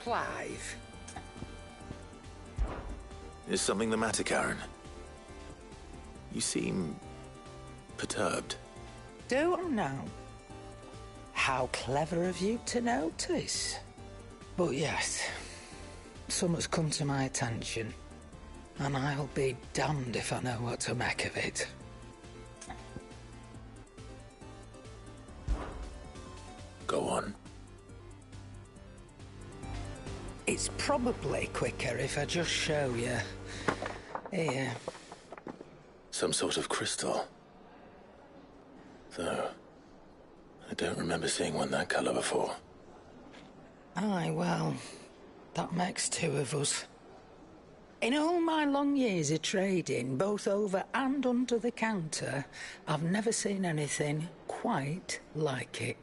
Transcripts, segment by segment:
Clive. Is something the matter, Karen? You seem perturbed. Do I now? How clever of you to notice. But yes, something's come to my attention, and I'll be damned if I know what to make of it. Go on. It's probably quicker if I just show you. Here. Some sort of crystal. Though, I don't remember seeing one that colour before. Aye, well, that makes two of us. In all my long years of trading, both over and under the counter, I've never seen anything quite like it.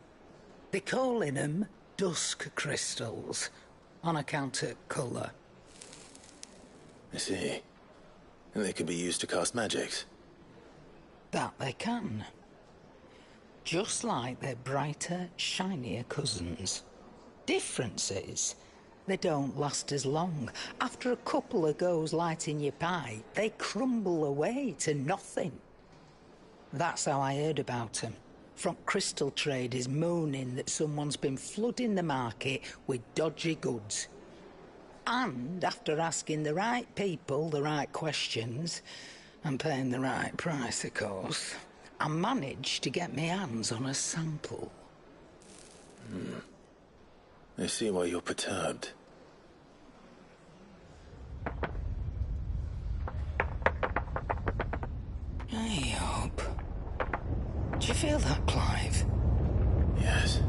They're calling them dusk crystals, on account of colour. I see. And they can be used to cast magics. That they can. Just like their brighter, shinier cousins. Difference is, they don't last as long. After a couple of goes lighting your pipe, they crumble away to nothing. That's how I heard about them. From crystal traders moaning that someone's been flooding the market with dodgy goods. And after asking the right people the right questions, and paying the right price, of course, I managed to get my hands on a sample. I see why you're perturbed. Hey, Hope. Do you feel that, Clive? Yes.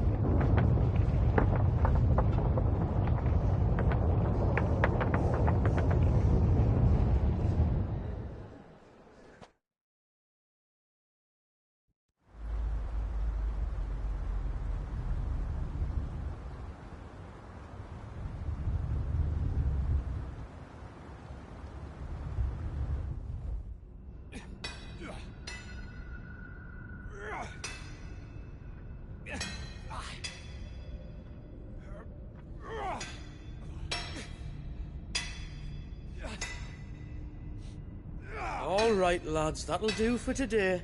All right, lads, that'll do for today.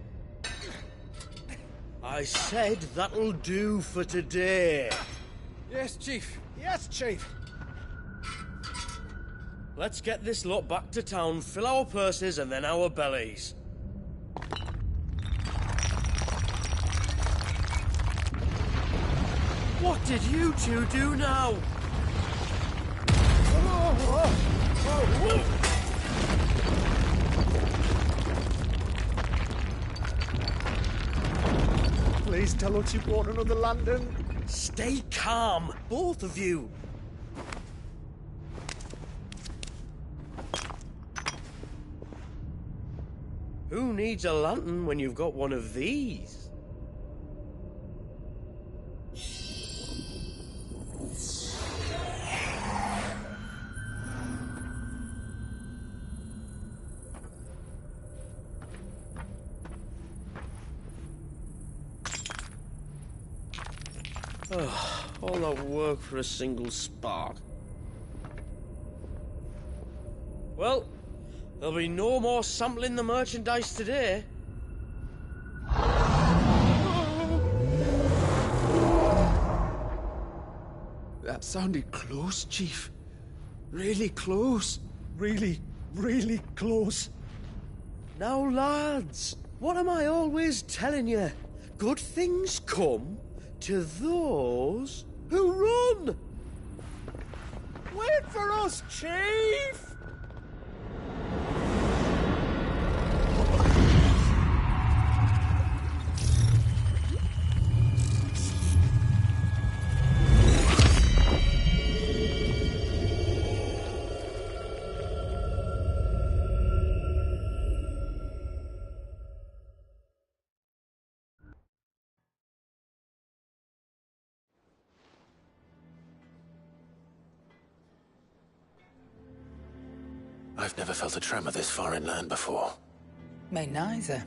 I said that'll do for today. Yes, Chief. Yes, Chief. Let's get this lot back to town, fill our purses and then our bellies. What did you two do now? Please tell us you brought another lantern. Stay calm, both of you. Who needs a lantern when you've got one of these? All that work for a single spark. Well, there'll be no more sampling the merchandise today. That sounded close, Chief. Really close. Really, really close. Now, lads, what am I always telling you? Good things come to those who run! Wait for us, Chief! I've never felt a tremor this far inland before. Me neither.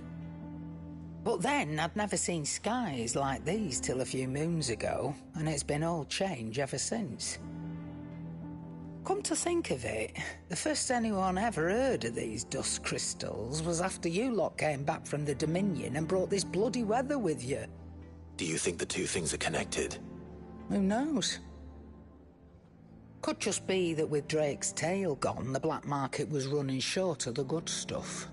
But then I'd never seen skies like these till a few moons ago, and it's been all change ever since. Come to think of it, the first anyone ever heard of these dust crystals was after you lot came back from the Dominion and brought this bloody weather with you. Do you think the two things are connected? Who knows? Could just be that with Drake's tail gone, the black market was running short of the good stuff.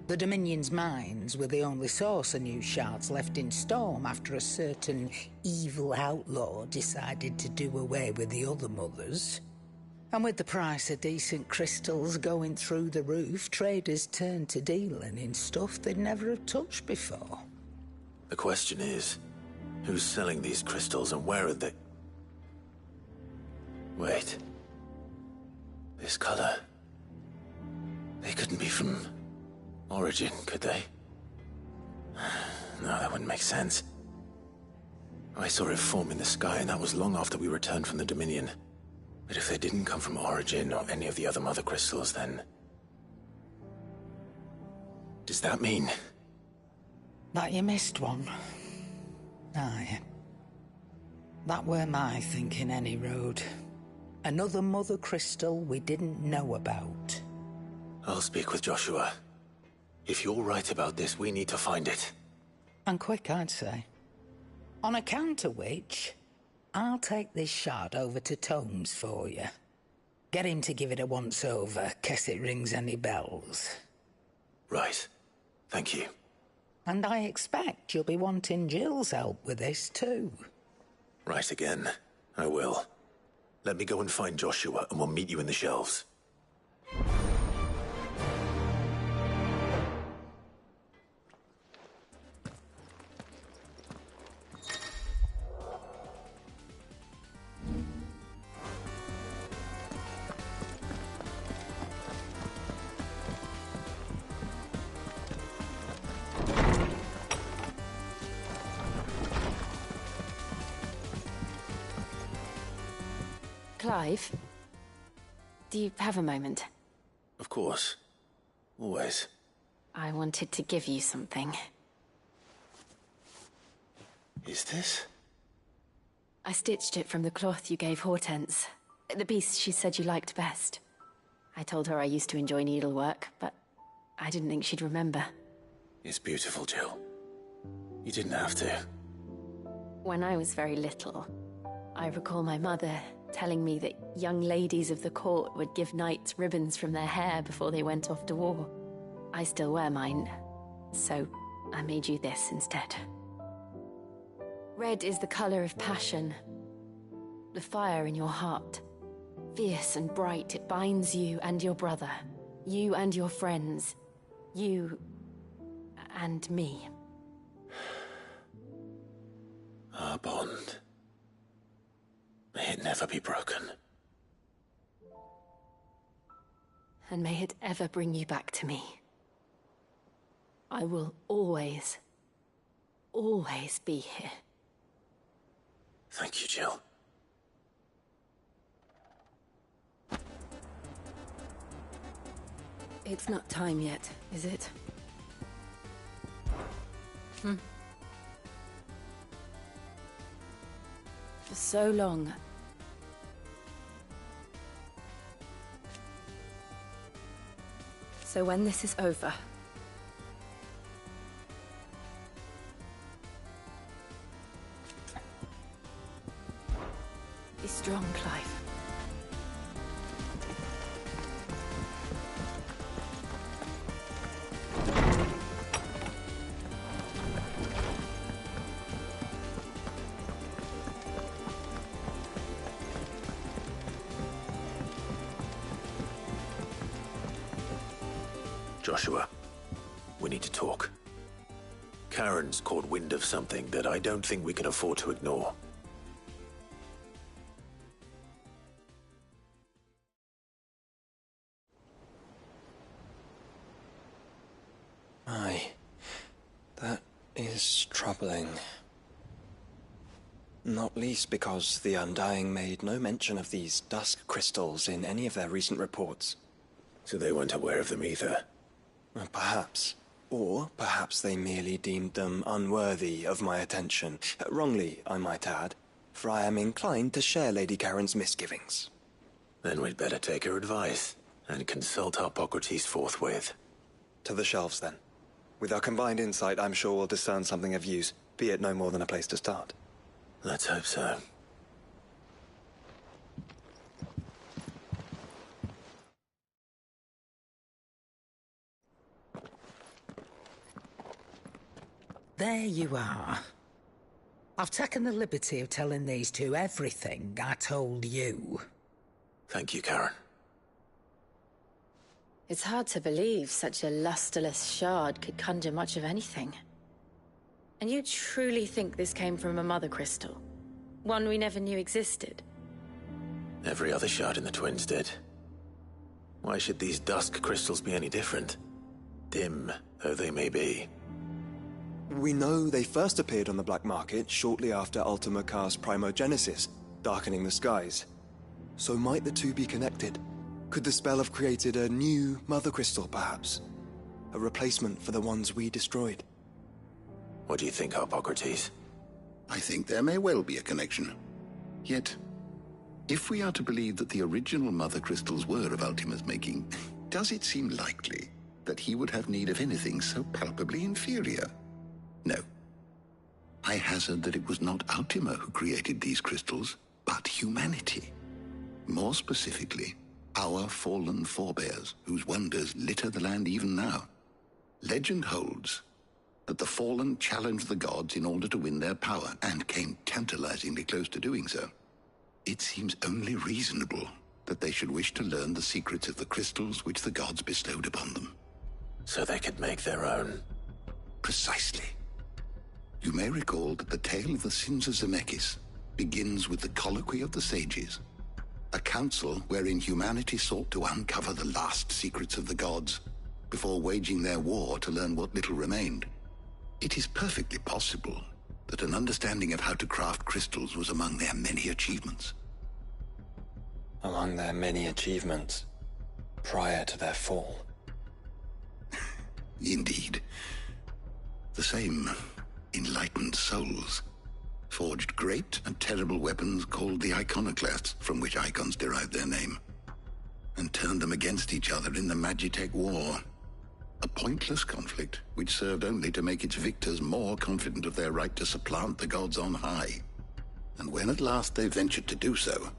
The Dominion's mines were the only source of new shards left in Storm after a certain evil outlaw decided to do away with the other mothers. And with the price of decent crystals going through the roof, traders turned to dealing in stuff they'd never have touched before. The question is, who's selling these crystals and where are they? Wait. This color. They couldn't be from Origin, could they? No, that wouldn't make sense. I saw it form in the sky, and that was long after we returned from the Dominion. But if they didn't come from Origin or any of the other mother crystals, then... does that mean... that you missed one? Aye. That were my thinking, any road. Another mother crystal we didn't know about. I'll speak with Joshua. If you're right about this, we need to find it. And quick, I'd say. On account of which, I'll take this shard over to Tomes for you. Get him to give it a once-over, case it rings any bells. Right. Thank you. And I expect you'll be wanting Jill's help with this, too. Right again. I will. Let me go and find Joshua, and we'll meet you in the shelves. Clive, do you have a moment? Of course. Always. I wanted to give you something. Is this? I stitched it from the cloth you gave Hortense. The piece she said you liked best. I told her I used to enjoy needlework, but I didn't think she'd remember. It's beautiful, Jill. You didn't have to. When I was very little, I recall my mother telling me that young ladies of the court would give knights ribbons from their hair before they went off to war. I still wear mine, so I made you this instead. Red is the color of passion, the fire in your heart. Fierce and bright, it binds you and your brother, you and your friends, you and me. Our bond. May it never be broken. And may it ever bring you back to me. I will always, always be here. Thank you, Jill. It's not time yet, is it? For so long, so when this is over, be strong, Clive. Joshua, we need to talk. Karen's caught wind of something that I don't think we can afford to ignore. Aye, that is troubling. Not least because the Undying made no mention of these dusk crystals in any of their recent reports. So they weren't aware of them either. Perhaps. Or perhaps they merely deemed them unworthy of my attention. Wrongly, I might add, for I am inclined to share Lady Karen's misgivings. Then we'd better take her advice and consult Hippocrates forthwith. To the shelves, then. With our combined insight, I'm sure we'll discern something of use, be it no more than a place to start. Let's hope so. There you are. I've taken the liberty of telling these two everything I told you. Thank you, Karen. It's hard to believe such a lusterless shard could conjure much of anything. And you truly think this came from a mother crystal? One we never knew existed? Every other shard in the Twins did. Why should these dusk crystals be any different? Dim though they may be. We know they first appeared on the black market shortly after Ultima Car's primogenesis, darkening the skies. So might the two be connected? Could the spell have created a new mother crystal, perhaps? A replacement for the ones we destroyed? What do you think, Hippocrates? I think there may well be a connection. Yet, if we are to believe that the original mother crystals were of Ultima's making, does it seem likely that he would have need of anything so palpably inferior? No. I hazard that it was not Ultima who created these crystals, but humanity. More specifically, our fallen forebears, whose wonders litter the land even now. Legend holds that the fallen challenged the gods in order to win their power, and came tantalizingly close to doing so. It seems only reasonable that they should wish to learn the secrets of the crystals which the gods bestowed upon them. So they could make their own. Precisely. You may recall that the tale of the sins of Zemeckis begins with the colloquy of the sages, a council wherein humanity sought to uncover the last secrets of the gods before waging their war to learn what little remained. It is perfectly possible that an understanding of how to craft crystals was among their many achievements. Among their many achievements, prior to their fall. Indeed. The same enlightened souls forged great and terrible weapons called the iconoclasts, from which icons derived their name, and turned them against each other in the Magitech War. A pointless conflict which served only to make its victors more confident of their right to supplant the gods on high. And when at last they ventured to do so,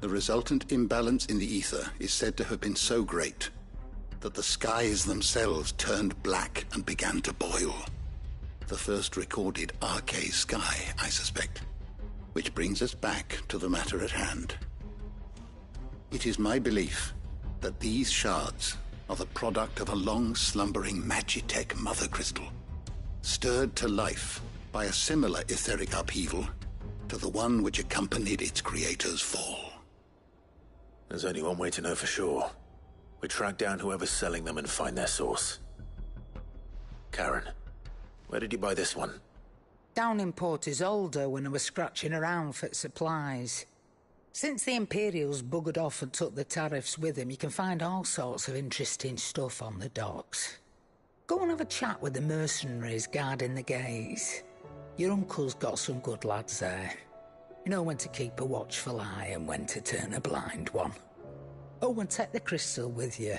the resultant imbalance in the ether is said to have been so great that the skies themselves turned black and began to boil. The first recorded Arcade sky, I suspect. Which brings us back to the matter at hand. It is my belief that these shards are the product of a long-slumbering Magitech mother crystal, stirred to life by a similar etheric upheaval to the one which accompanied its creator's fall. There's only one way to know for sure. We track down whoever's selling them and find their source. Karen, where did you buy this one? Down in Port Isolde when I was scratching around for supplies. Since the Imperials buggered off and took the tariffs with them, you can find all sorts of interesting stuff on the docks. Go and have a chat with the mercenaries guarding the gates. Your uncle's got some good lads there. You know when to keep a watchful eye and when to turn a blind one. Oh, and take the crystal with you.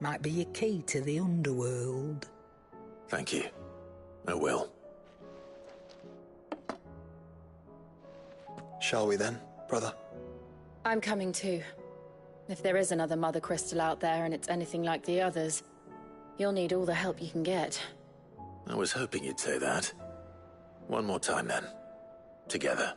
Might be your key to the underworld. Thank you. I will. Shall we then, brother? I'm coming too. If there is another mother crystal out there and it's anything like the others, you'll need all the help you can get. I was hoping you'd say that. One more time then. Together.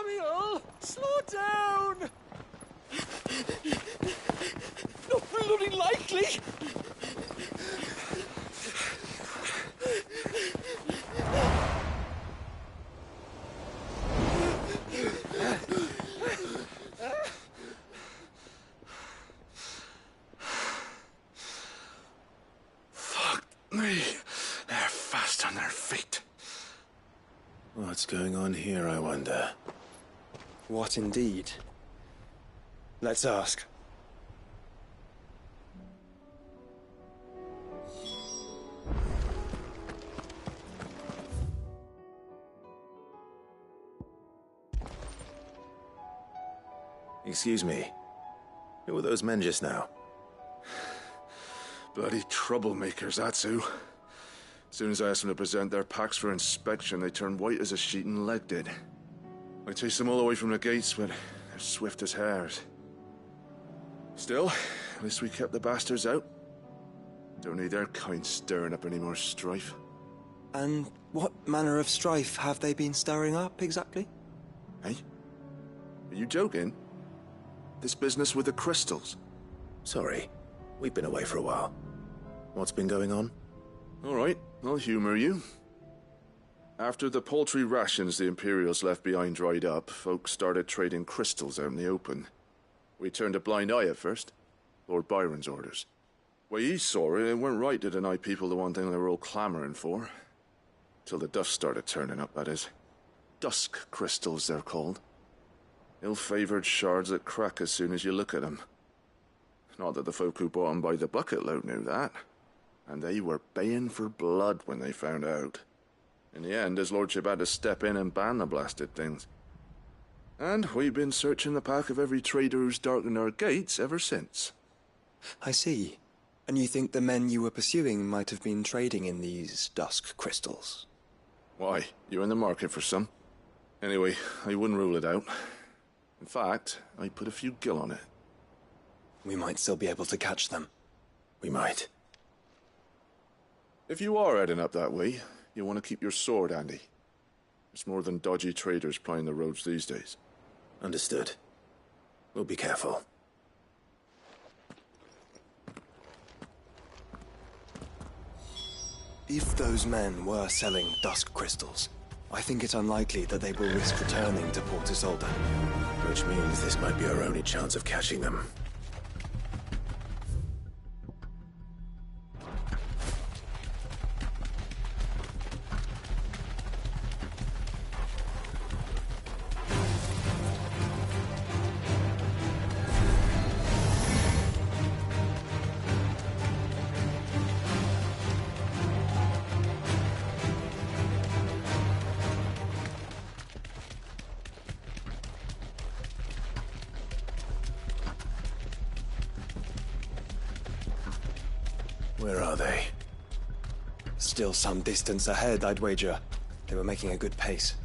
Samuel, slow down! Not bloody likely! They're fast on their feet. What's going on here, I wonder? What indeed? Let's ask. Excuse me. Who were those men just now? Bloody troublemakers, that's who. As soon as I asked them to present their packs for inspection, they turned white as a sheet and legged it. I chased them all the way from the gates, but they're swift as hares. Still, at least we kept the bastards out. Don't need their kind stirring up any more strife. And what manner of strife have they been stirring up, exactly? Hey? Are you joking? This business with the crystals? Sorry, we've been away for a while. What's been going on? All right, I'll humor you. After the paltry rations the Imperials left behind dried up, folks started trading crystals out in the open. We turned a blind eye at first. Lord Byron's orders. Way he saw it, it weren't right to deny people the one thing they were all clamoring for. Till the dust started turning up, that is. Dusk crystals, they're called. Ill-favored shards that crack as soon as you look at them. Not that the folk who bought them by the bucket load knew that. And they were baying for blood when they found out. In the end, his lordship had to step in and ban the blasted things. And we've been searching the pack of every trader who's darkened our gates ever since. I see. And you think the men you were pursuing might have been trading in these dusk crystals? Why, you're in the market for some. Anyway, I wouldn't rule it out. In fact, I'd put a few gil on it. We might still be able to catch them. We might. If you are heading up that way, you want to keep your sword handy. There's more than dodgy traders plying the roads these days. Understood. We'll be careful. If those men were selling dusk crystals, I think it unlikely that they will risk returning to Port Isolde. Which means this might be our only chance of catching them. Where are they? Still some distance ahead, I'd wager. They were making a good pace.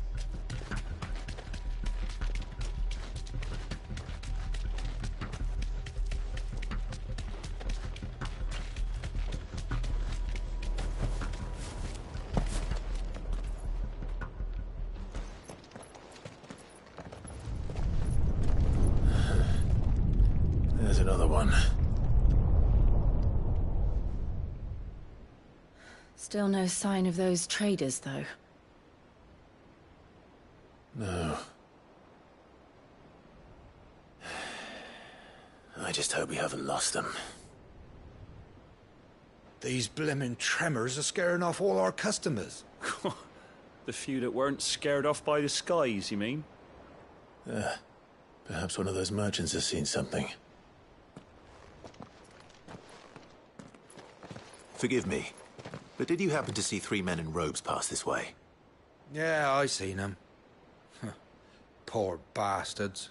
There's another one. Still no sign of those traders, though. No. I just hope we haven't lost them. These blimmin' tremors are scaring off all our customers. The few that weren't scared off by the skies, you mean? Perhaps one of those merchants has seen something. Forgive me, but did you happen to see 3 men in robes pass this way? Yeah, I seen them. Poor bastards.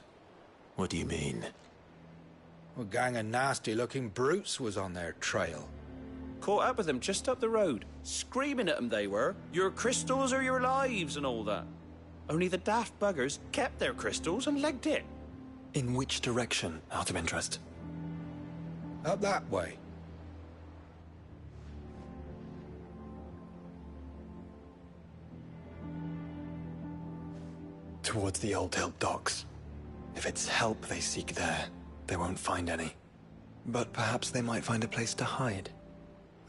What do you mean? A gang of nasty-looking brutes was on their trail. Caught up with them just up the road. Screaming at them they were. Your crystals or your lives and all that. Only the daft buggers kept their crystals and legged it. In which direction, out of interest? Up that way. Towards the Old Hill docks. If it's help they seek there, they won't find any. But perhaps they might find a place to hide.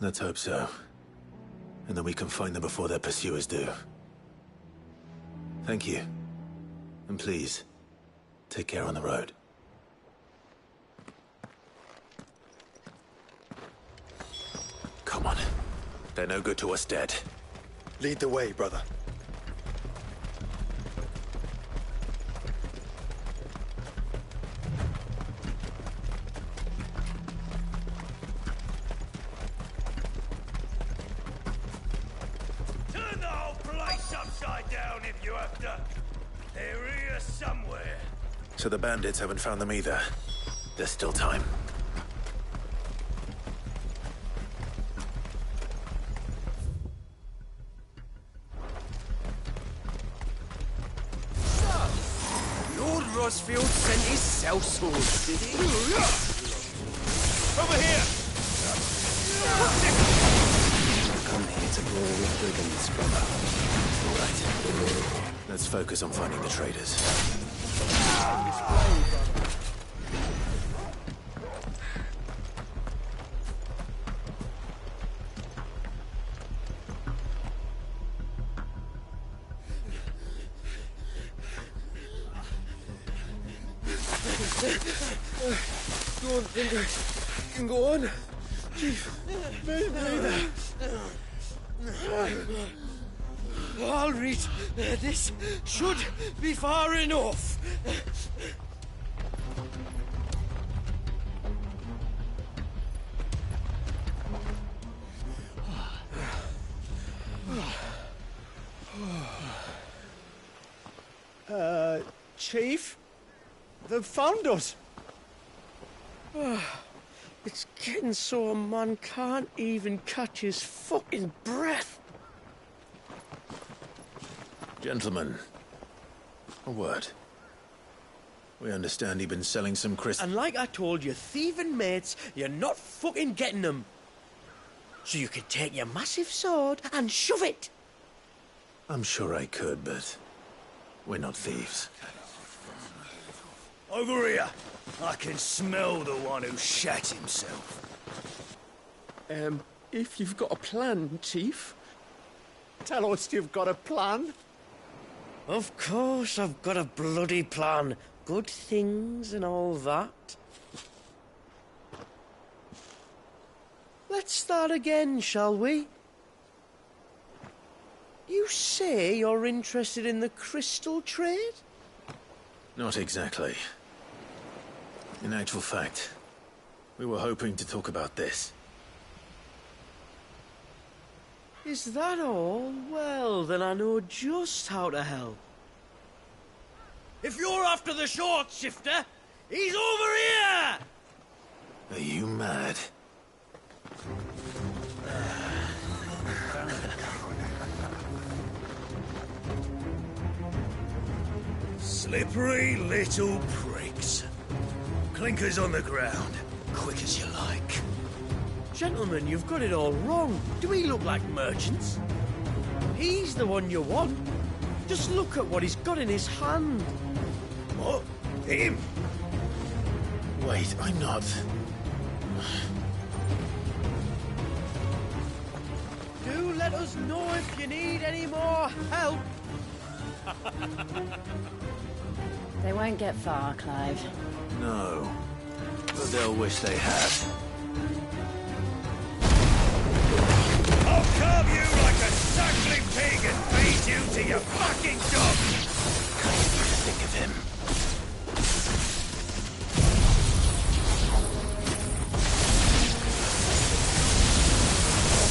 Let's hope so. And then we can find them before their pursuers do. Thank you. And please, take care on the road. Come on. They're no good to us dead. Lead the way, brother. Turn the whole place upside down if you have to. They're here somewhere. So the bandits haven't found them either. There's still time. Lord Rosfield sent his sellswords, did he? Over here! Come here to brawl with brigands, brother. All right. Let's focus on finding the traitors. Don't think I can go on. Chief, maybe. I'll read. This should be far enough. Chief? They've found us. It's getting so a man can't even catch his fucking breath. Gentlemen, a word. We understand you've been selling some crystals. And like I told your thieving mates, you're not fucking getting them. So you can take your massive sword and shove it. I'm sure I could, but we're not thieves. Over here. I can smell the one who shat himself. If you've got a plan, Chief. Tell us you've got a plan. Of course I've got a bloody plan. Good things and all that. Let's start again, shall we? You say you're interested in the crystal trade? Not exactly. In actual fact, we were hoping to talk about this. Is that all? Well, then I know just how to help. If you're after the short shifter, he's over here! Are you mad? Slippery little pricks. Clinkers on the ground, quick as you like. Gentlemen, you've got it all wrong. Do we look like merchants? He's the one you want. Just look at what he's got in his hand. What? Him? Wait, I'm not. Do let us know if you need any more help. They won't get far, Clive. No. But they'll wish they had. I'll carve you like a suckling pig and feed you to your fucking dog! Can't even think of him.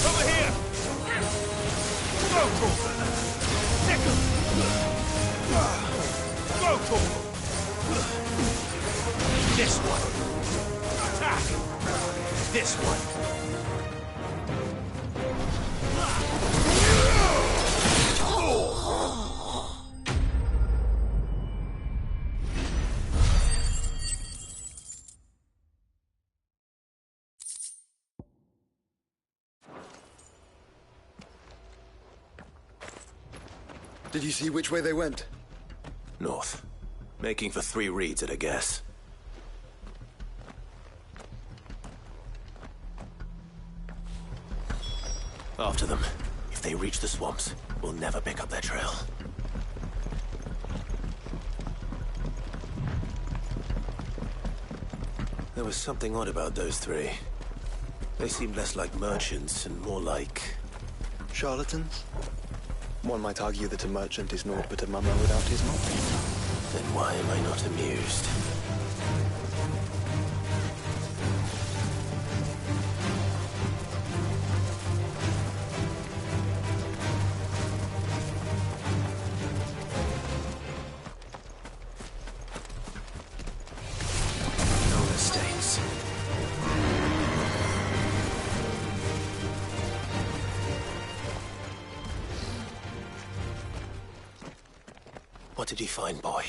Over here! Vocal! Nickel! Vocal! This one! Attack! This one! Did you see which way they went? North. Making for 3 reads at a guess. After them. If they reach the swamps, we'll never pick up their trail. There was something odd about those 3. They seemed less like merchants and more like Charlatans? One might argue that a merchant is naught but a mummer without his mop. Then why am I not amused? No mistakes. What did you find, boy?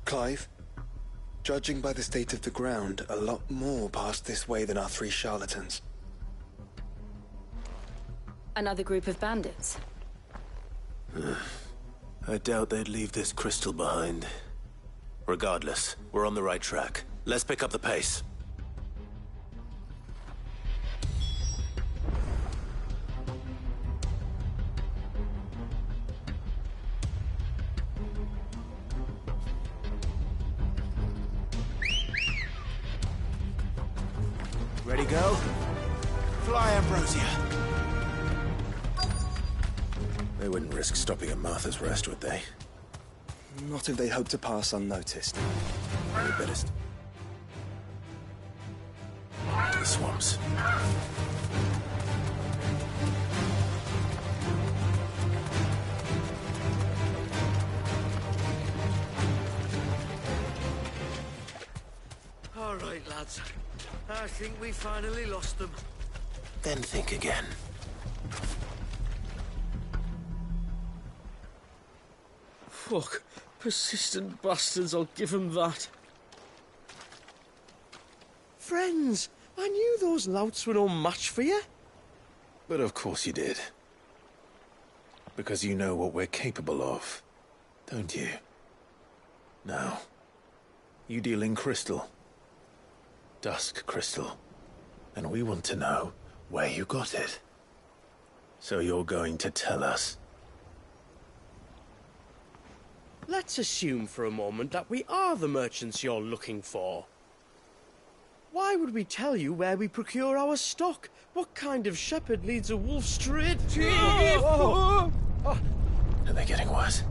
Clive, judging by the state of the ground, a lot more passed this way than our 3 charlatans. Another group of bandits. I doubt they'd leave this crystal behind. Regardless, we're on the right track. Let's pick up the pace. Ready, go? Fly, Ambrosia. They wouldn't risk stopping at Martha's Rest, would they? Not if they hope to pass unnoticed. We better to the swamps. All right, lads. I think we finally lost them. Then think again. Fuck. Persistent bastards, I'll give them that. Friends, I knew those louts were no match for you. But of course you did. Because you know what we're capable of, don't you? Now, you deal in crystal. Dusk crystal. And we want to know where you got it. So you're going to tell us. Let's assume for a moment that we are the merchants you're looking for. Why would we tell you where we procure our stock? What kind of shepherd leads a wolf straight to... Are they getting worse?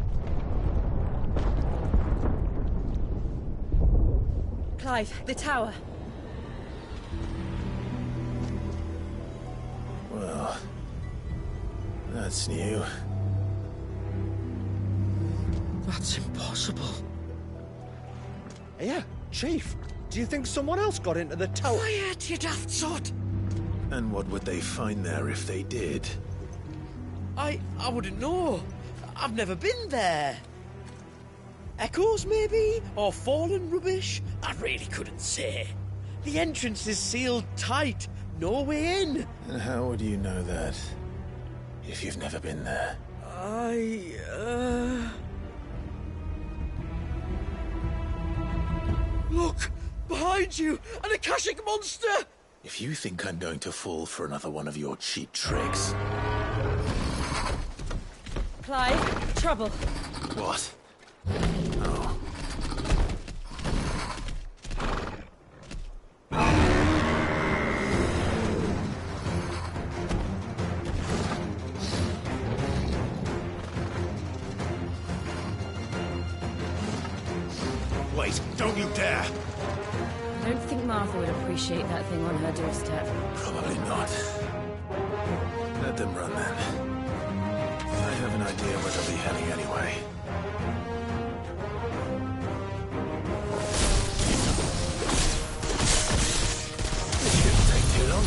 Clive, the tower. Well, that's new. That's impossible. Yeah, Chief. Do you think someone else got into the tower? Quiet, you daft sot! And what would they find there if they did? I wouldn't know. I've never been there. Echoes, maybe? Or fallen rubbish? I really couldn't say. The entrance is sealed tight. No way in. And how would you know that? If you've never been there? Look! Behind you! An Akashic monster! If you think I'm going to fall for another one of your cheap tricks... Clive, trouble. What? Oh. Wait, don't you dare! I don't think Martha would appreciate that thing on her doorstep. Probably not. Let them run then. I have an idea where they'll be heading anyway. This shouldn't take too long.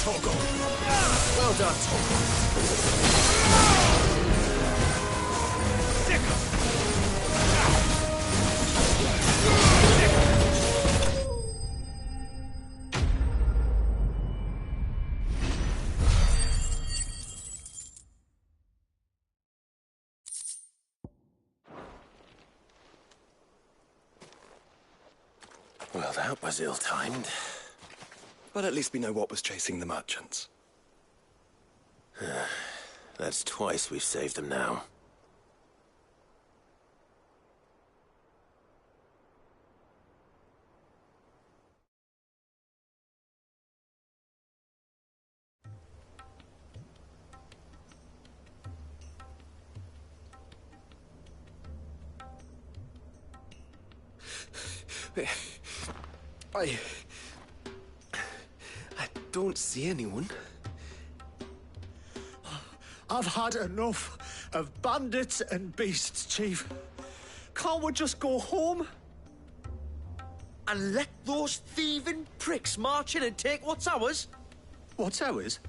Togo. Well done, Togo. Well, that was ill-timed. But at least we know what was chasing the merchants. That's twice we've saved them now. I don't see anyone. I've had enough of bandits and beasts, Chief. Can't we just go home? And let those thieving pricks march in and take what's ours? What's ours?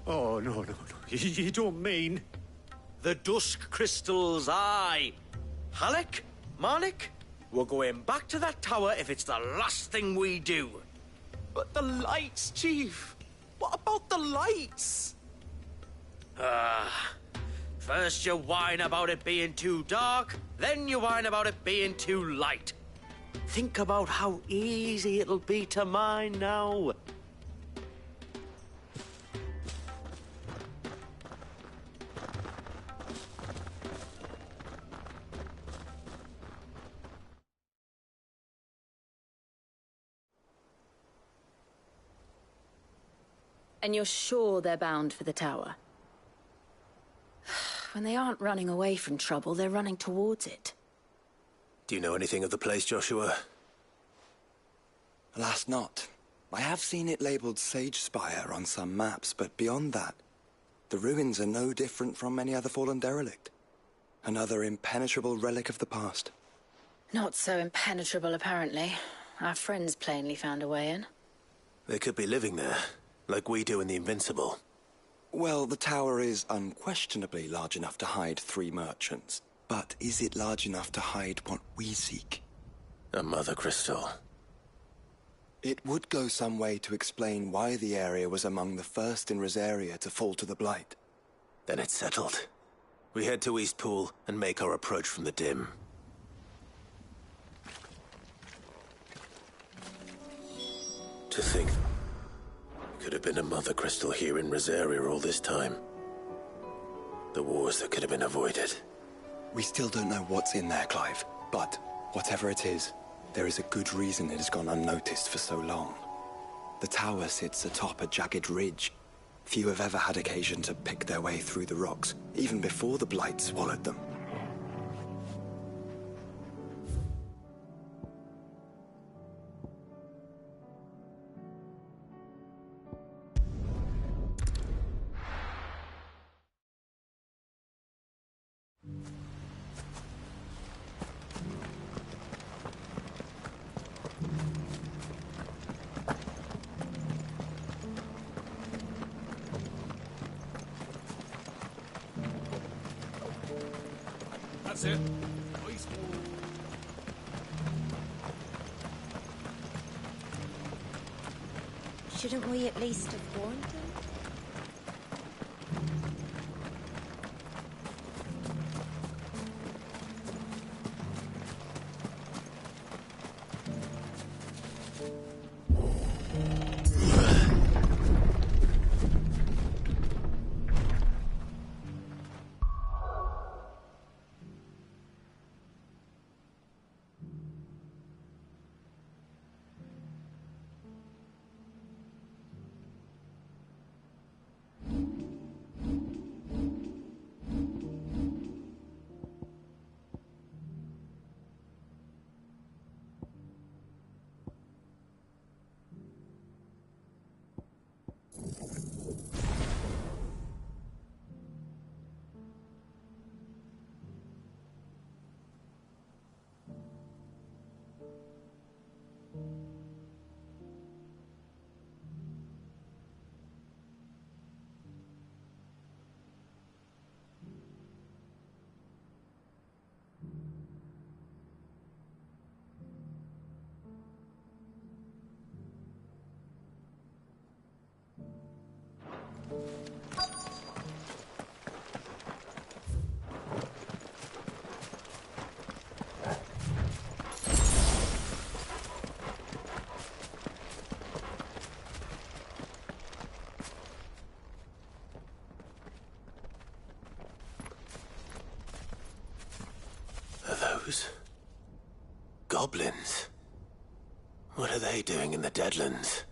Oh, no. You don't mean... The dusk crystals, aye. Halleck, Marnik, we're going back to that tower if it's the last thing we do. But the lights, Chief. What about the lights? First you whine about it being too dark, then you whine about it being too light. Think about how easy it'll be to mine now. And you're sure they're bound for the tower? When they aren't running away from trouble, they're running towards it. Do you know anything of the place, Joshua? Alas, not. I have seen it labelled Sage Spire on some maps, but beyond that, the ruins are no different from any other fallen derelict. Another impenetrable relic of the past. Not so impenetrable, apparently. Our friends plainly found a way in. They could be living there, like we do in the Invincible. Well, the tower is unquestionably large enough to hide 3 merchants. But is it large enough to hide what we seek? A mother crystal. It would go some way to explain why the area was among the first in Rosaria to fall to the Blight. Then it's settled. We head to Eastpool and make our approach from the dim. To think... could have been a mother crystal here in Rosaria all this time. The wars that could have been avoided. We still don't know what's in there, Clive. But whatever it is, there is a good reason it has gone unnoticed for so long. The tower sits atop a jagged ridge. Few have ever had occasion to pick their way through the rocks, even before the Blight swallowed them. That's it. Shouldn't we at least have warned them? those? Goblins? What are they doing in the Deadlands?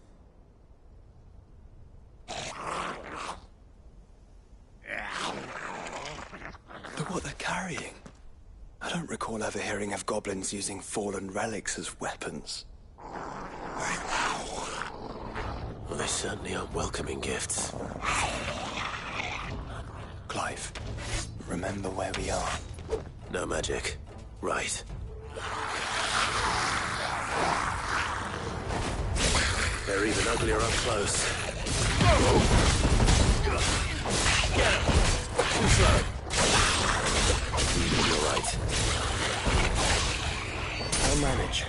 Look what they're carrying. I don't recall ever hearing of goblins using fallen relics as weapons. Well, they certainly aren't welcoming gifts. Clive, remember where we are. No magic. Right. They're even uglier up close. Get him! Too slow. You're right. I'll manage.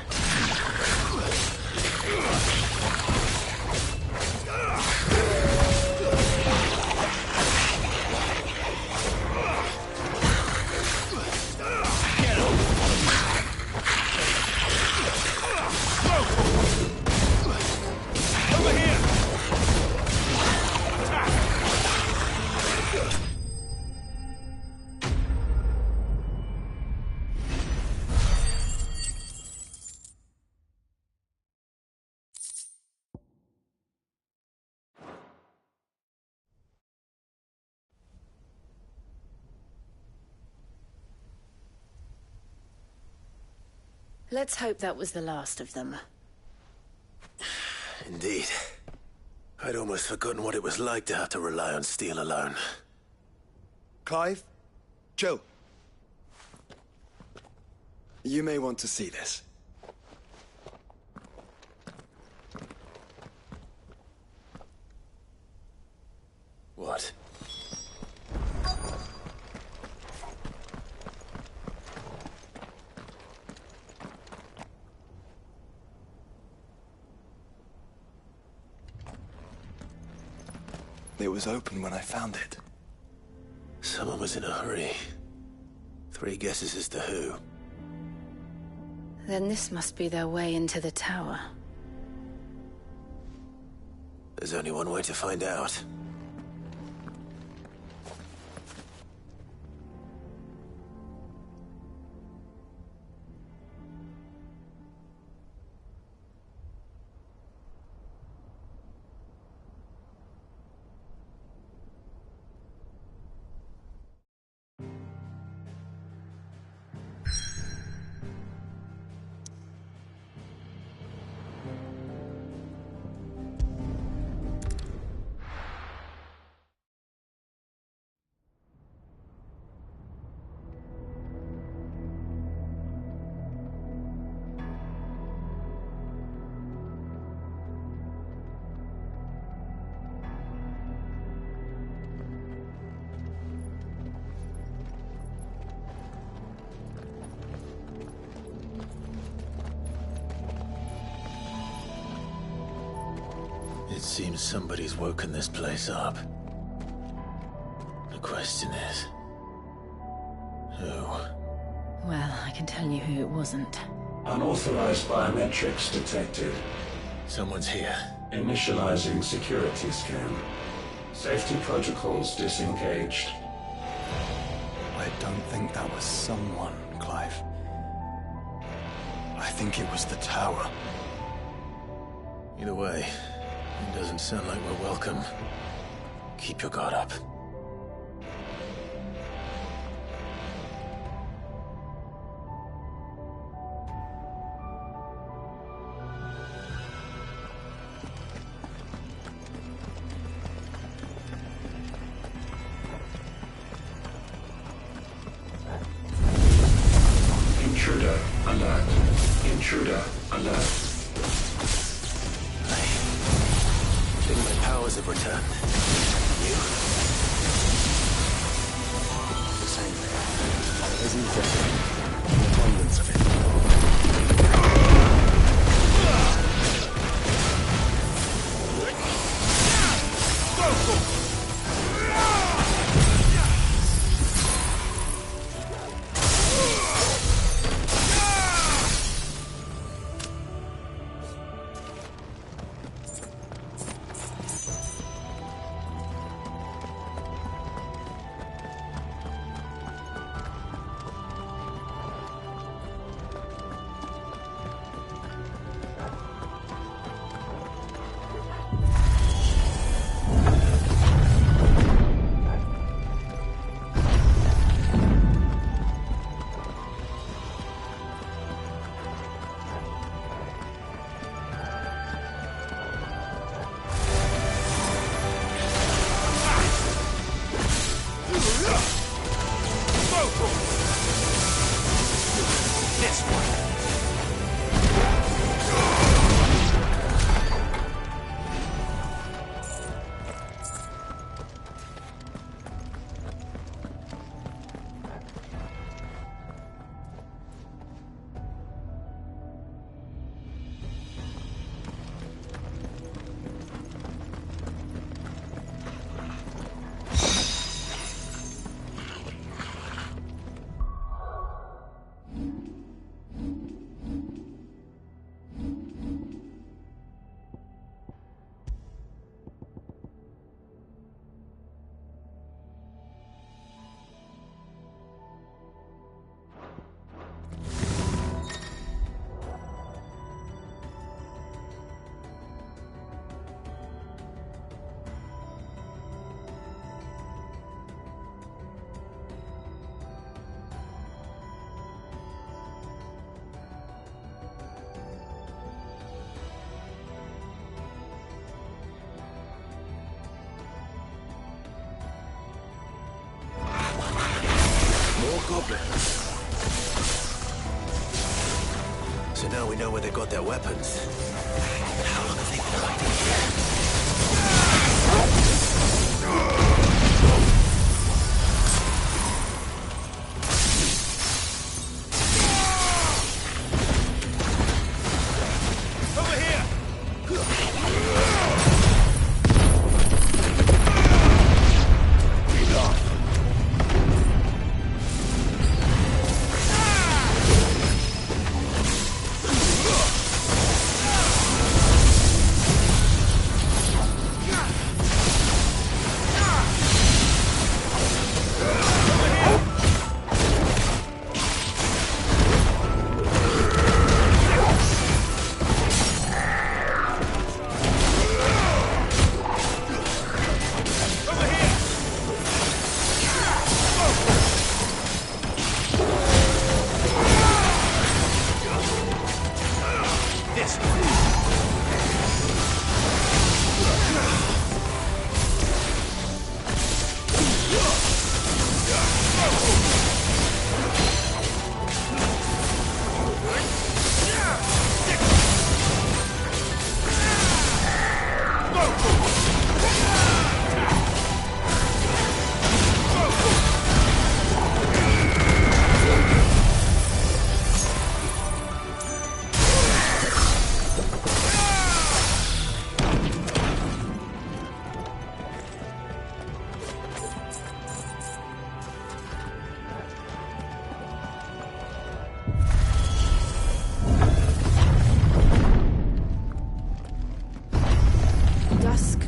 Let's hope that was the last of them. Indeed. I'd almost forgotten what it was like to have to rely on steel alone. Clive? Jill. You may want to see this. What? It was open when I found it. Someone was in a hurry. 3 guesses as to who. Then this must be their way into the tower. There's only one way to find out. It seems somebody's woken this place up. The question is... who? Well, I can tell you who it wasn't. Unauthorized biometrics detected. Someone's here. Initializing security scan. Safety protocols disengaged. I don't think that was someone, Clive. I think it was the tower. Either way, it doesn't sound like we're welcome. Keep your guard up. Intruder alert. Intruder alert. I think my powers have returned. You? The same. As you said, abundance of it. goblin. So now we know where they got their weapons. How long have they been hiding here?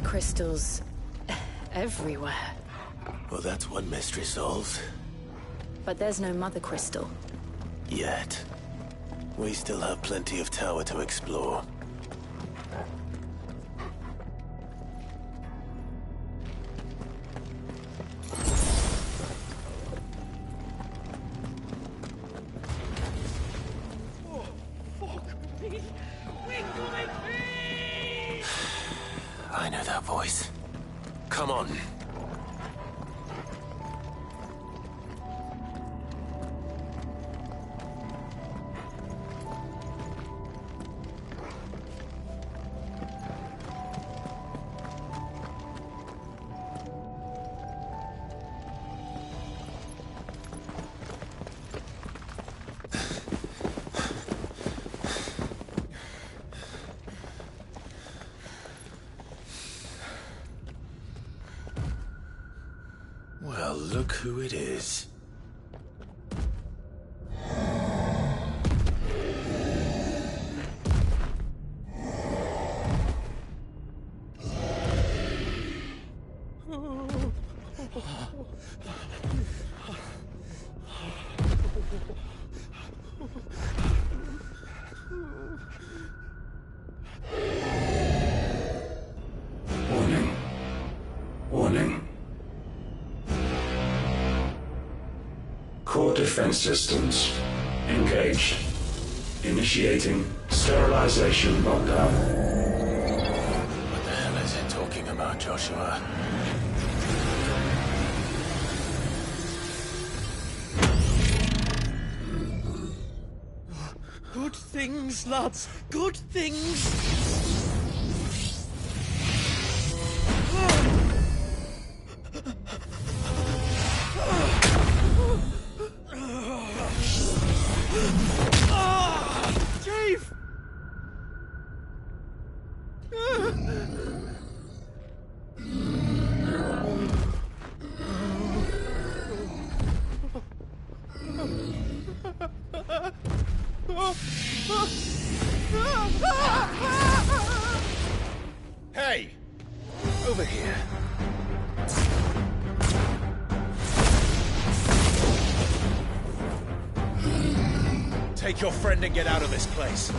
Crystals everywhere. Well, that's one mystery solved. But there's no mother crystal. Yet. We still have plenty of tower to explore. I know that voice. Come on. Well, look who it is. Warning. Warning. Core defense systems engaged. Initiating sterilization lockdown. What the hell is it talking about, Joshua? Good things, lads. Good things. Chief! Hey! Over here. Take your friend and get out of this place.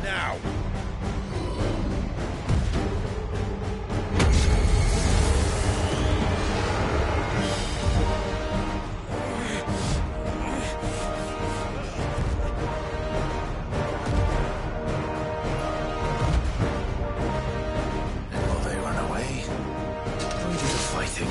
Now! And will they run away? Or do the fighting?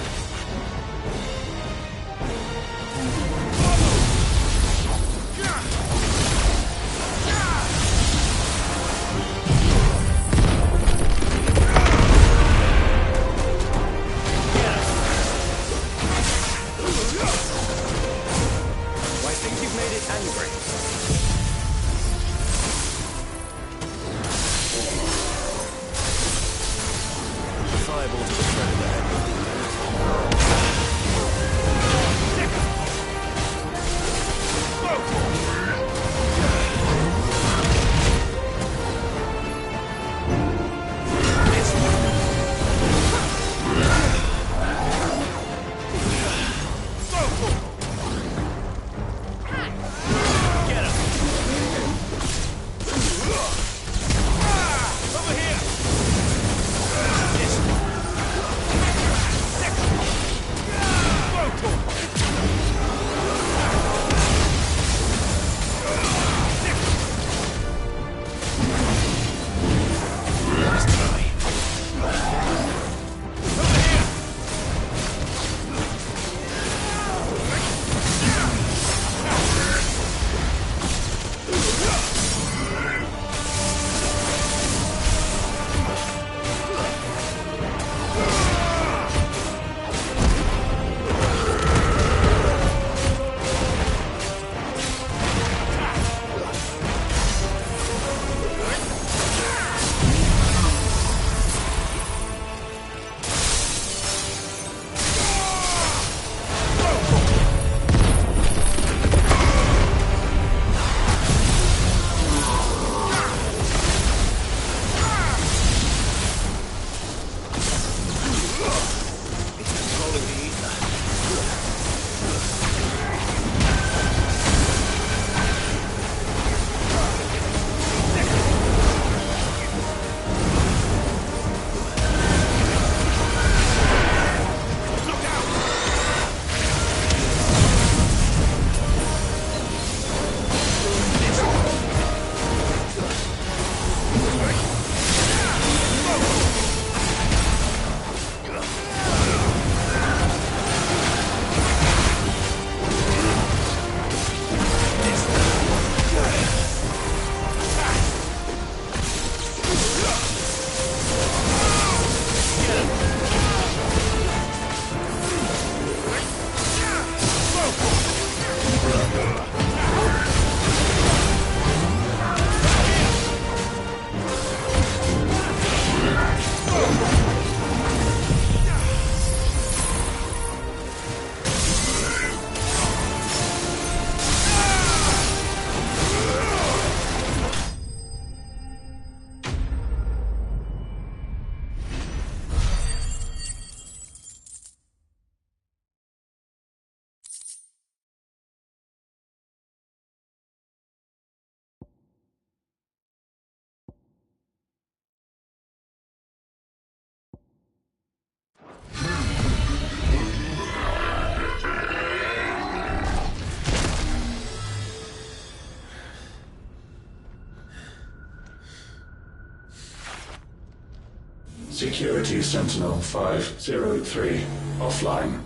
Sentinel 503 offline.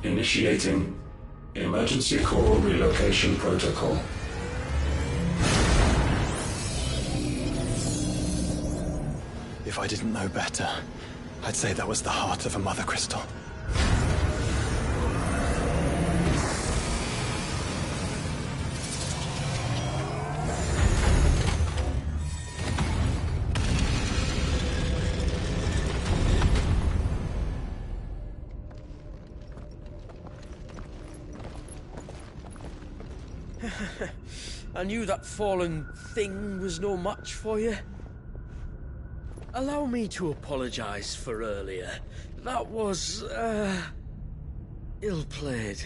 Initiating emergency core relocation protocol. If I didn't know better, I'd say that was the heart of a Mother Crystal. I knew that fallen thing was no match for you. Allow me to apologize for earlier. That was, ill-played.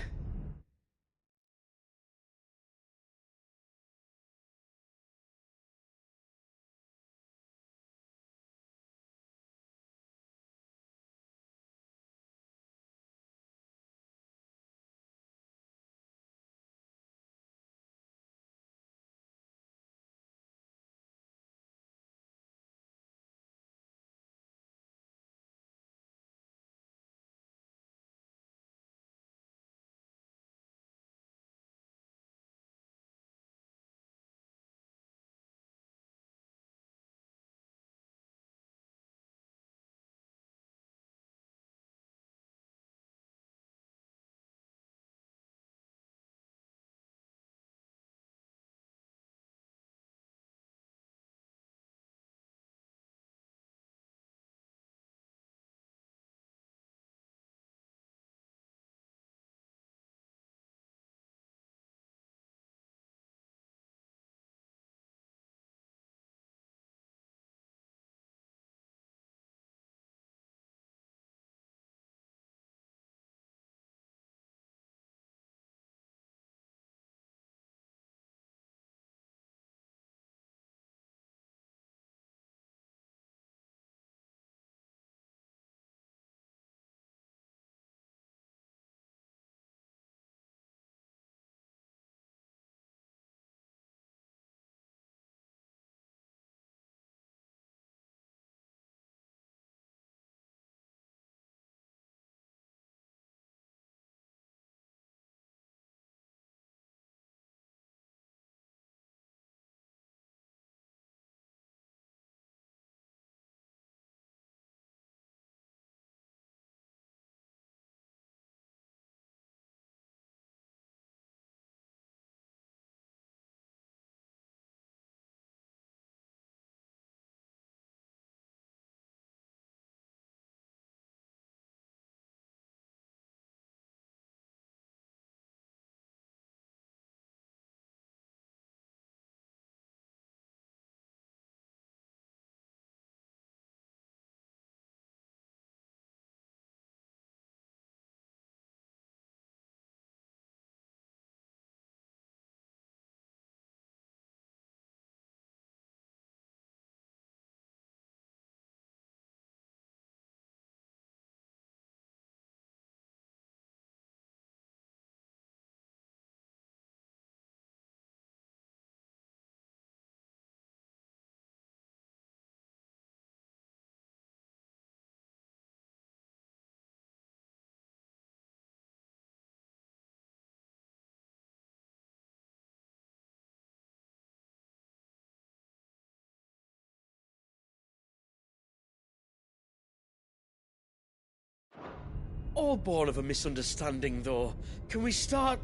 All born of a misunderstanding, though. Can we start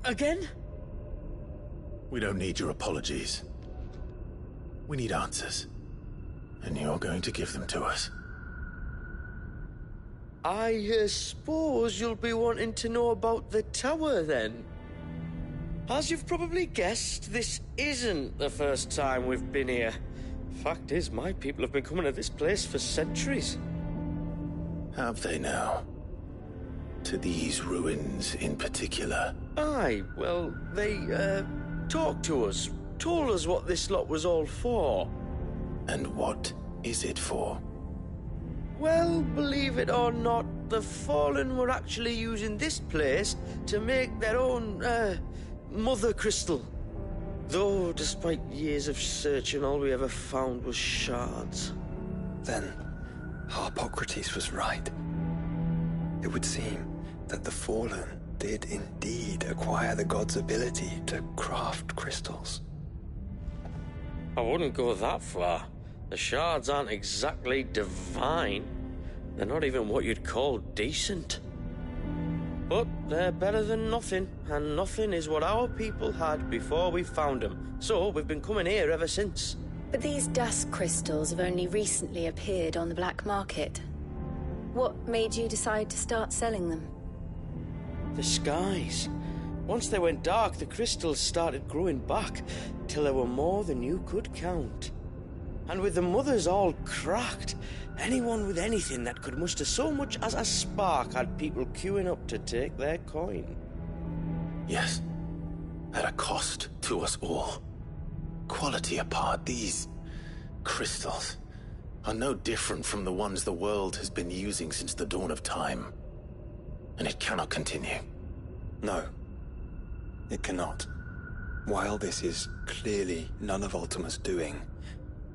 again? We don't need your apologies. We need answers. And you're going to give them to us. I suppose you'll be wanting to know about the tower, then. As you've probably guessed, this isn't the first time we've been here. Fact is, my people have been coming to this place for centuries. Have they now? To these ruins in particular? Aye, well, they, talked to us, told us what this lot was all for. And what is it for? Well, believe it or not, the Fallen were actually using this place to make their own, Mother Crystal. Though, despite years of searching, all we ever found was shards. Then, Harpocrates was right. It would seem that the Fallen did indeed acquire the god's ability to craft crystals. I wouldn't go that far. The shards aren't exactly divine. They're not even what you'd call decent. But they're better than nothing, and nothing is what our people had before we found them. So we've been coming here ever since. But these dusk crystals have only recently appeared on the black market. What made you decide to start selling them? The skies. Once they went dark, the crystals started growing back, till there were more than you could count. And with the mothers all cracked, anyone with anything that could muster so much as a spark had people queuing up to take their coin. Yes, at a cost to us all. Quality apart, these crystals are no different from the ones the world has been using since the dawn of time. And it cannot continue. No, it cannot. While this is clearly none of Ultima's doing,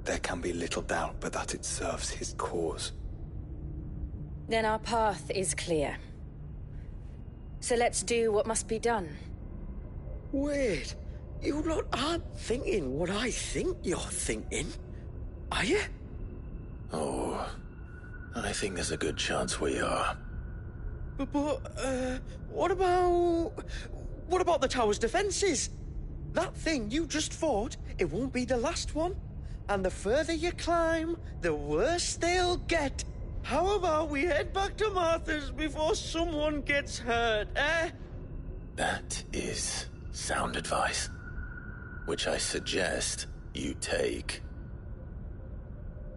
there can be little doubt but that it serves his cause. Then our path is clear. So let's do what must be done. Wait, you lot aren't thinking what I think you're thinking, are you? Oh, I think there's a good chance we are. But what about the tower's defenses? That thing you just fought, it won't be the last one. And the further you climb, the worse they'll get. How about we head back to Martha's before someone gets hurt, eh? That is sound advice, which I suggest you take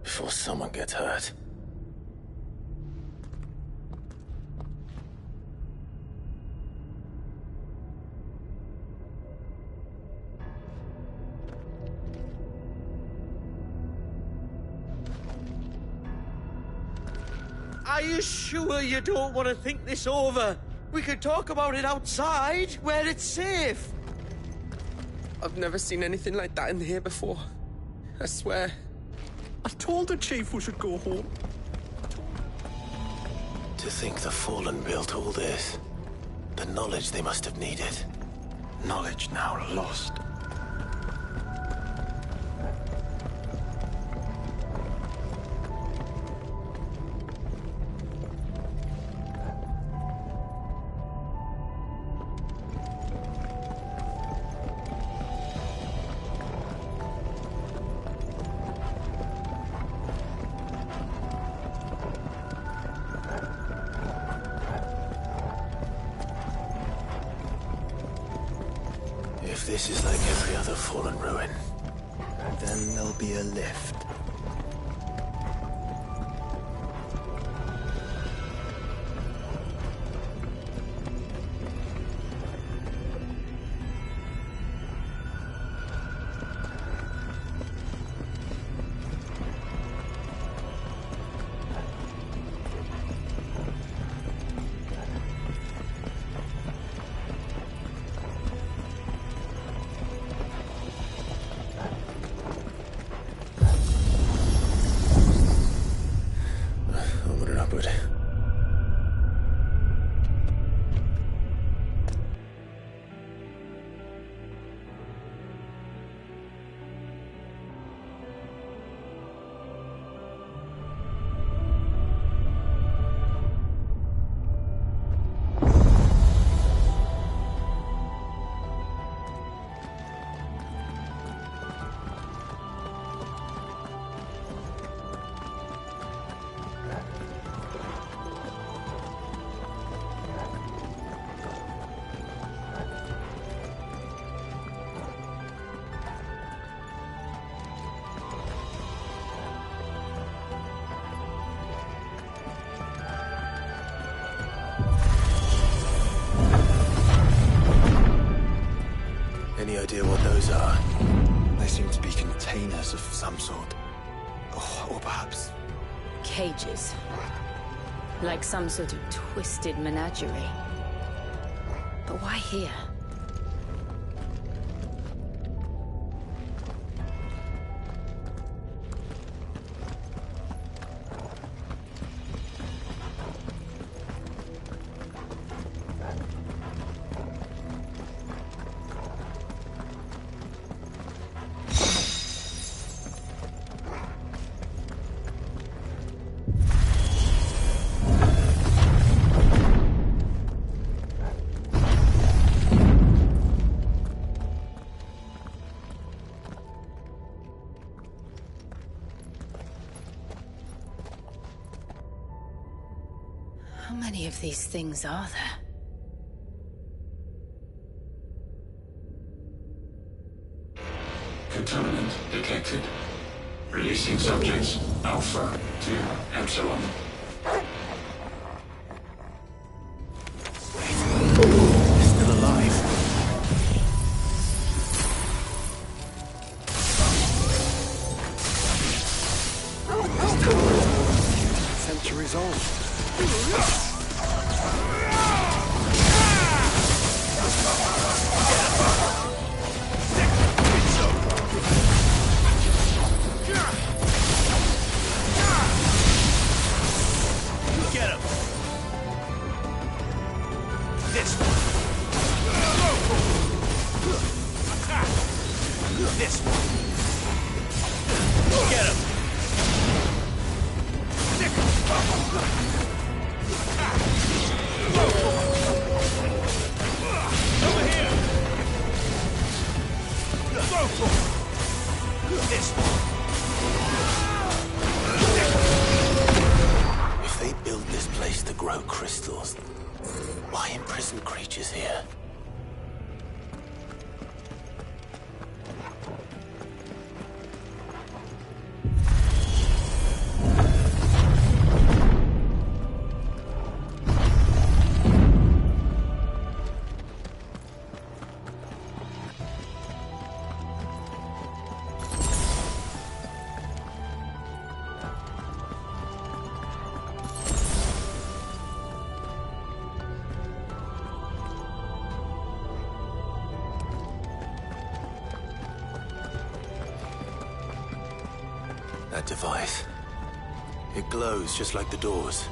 before someone gets hurt. Are you sure you don't want to think this over? We could talk about it outside, where it's safe. I've never seen anything like that in here before. I swear. I told the chief we should go home. To think the Fallen built all this. The knowledge they must have needed. Knowledge now lost. If this is like every other Fallen ruin, then there'll be a lift. Any idea what those are? They seem to be containers of some sort. Or perhaps... Cages. Like some sort of twisted menagerie. But why here? How many of these things are there? Contaminant detected. Releasing subjects Alpha to Epsilon. They're still alive. Centuries old. Get him! This one. This one. Get him! Over here! This one. If they build this place to grow crystals, why imprison creatures here? That device. It glows just like the doors.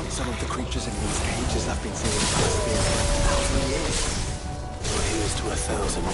Some of the creatures in these cages have been seeing past here for 1,000 years. Well, here's to 1,000 more.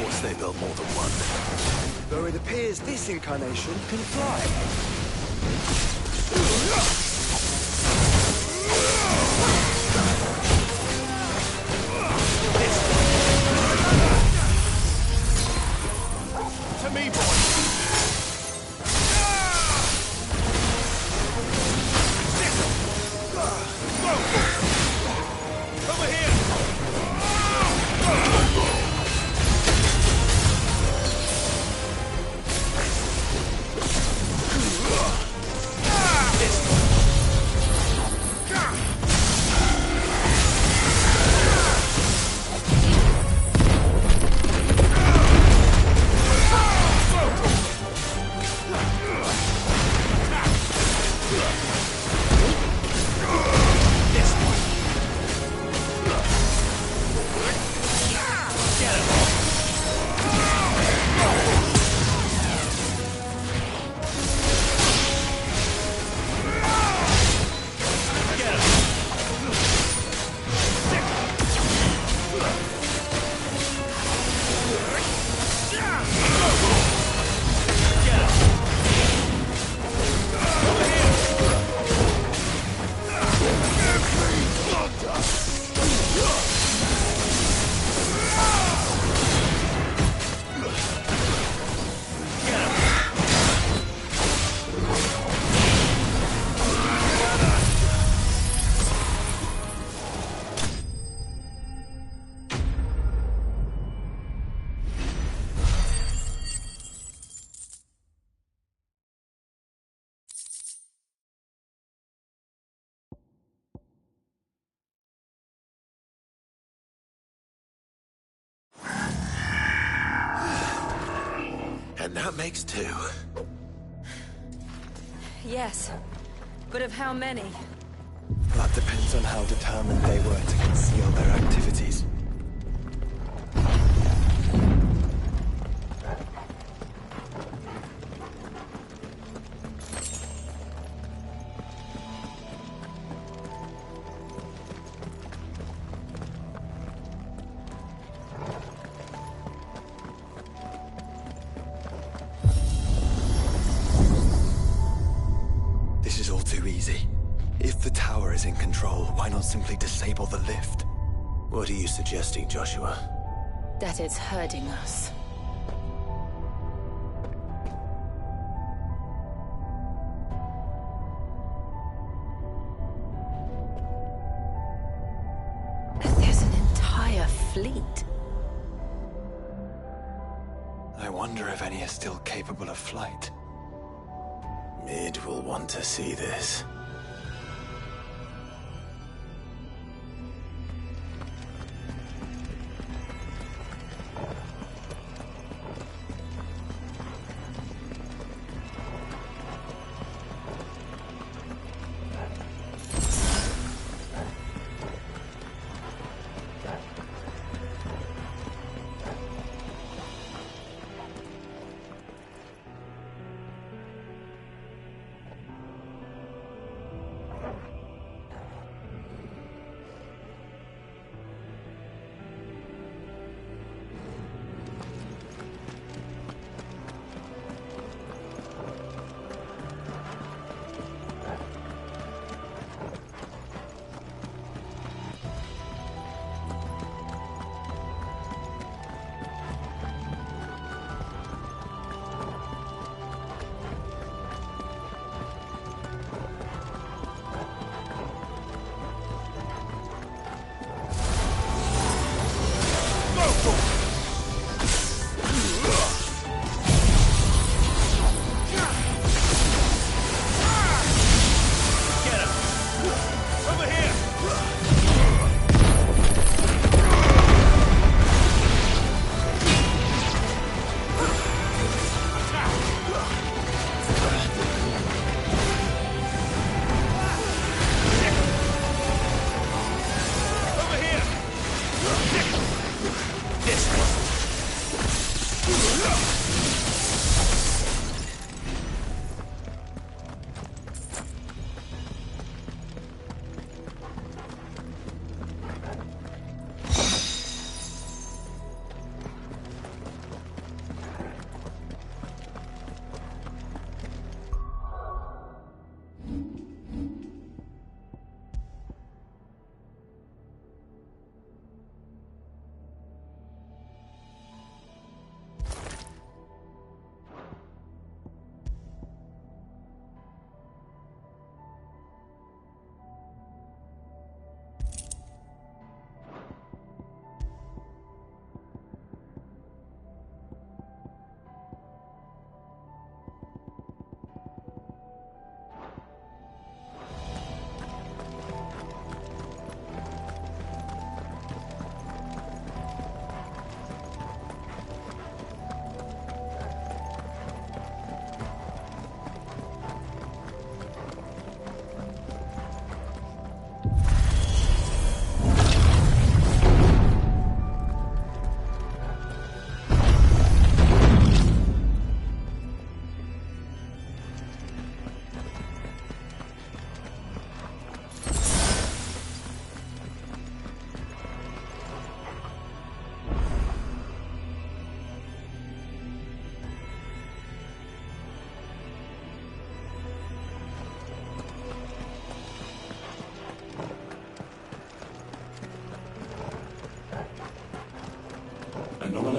course they built more than one. Though it appears this incarnation can fly. To me, boy! Over here! And that makes 2. Yes, but of how many? That depends on how determined they were to conceal their activities. This is all too easy. If the tower is in control, why not simply disable the lift? What are you suggesting, Joshua? That it's hurting us. There's an entire fleet. I wonder if any are still capable of flight. Mid will want to see this.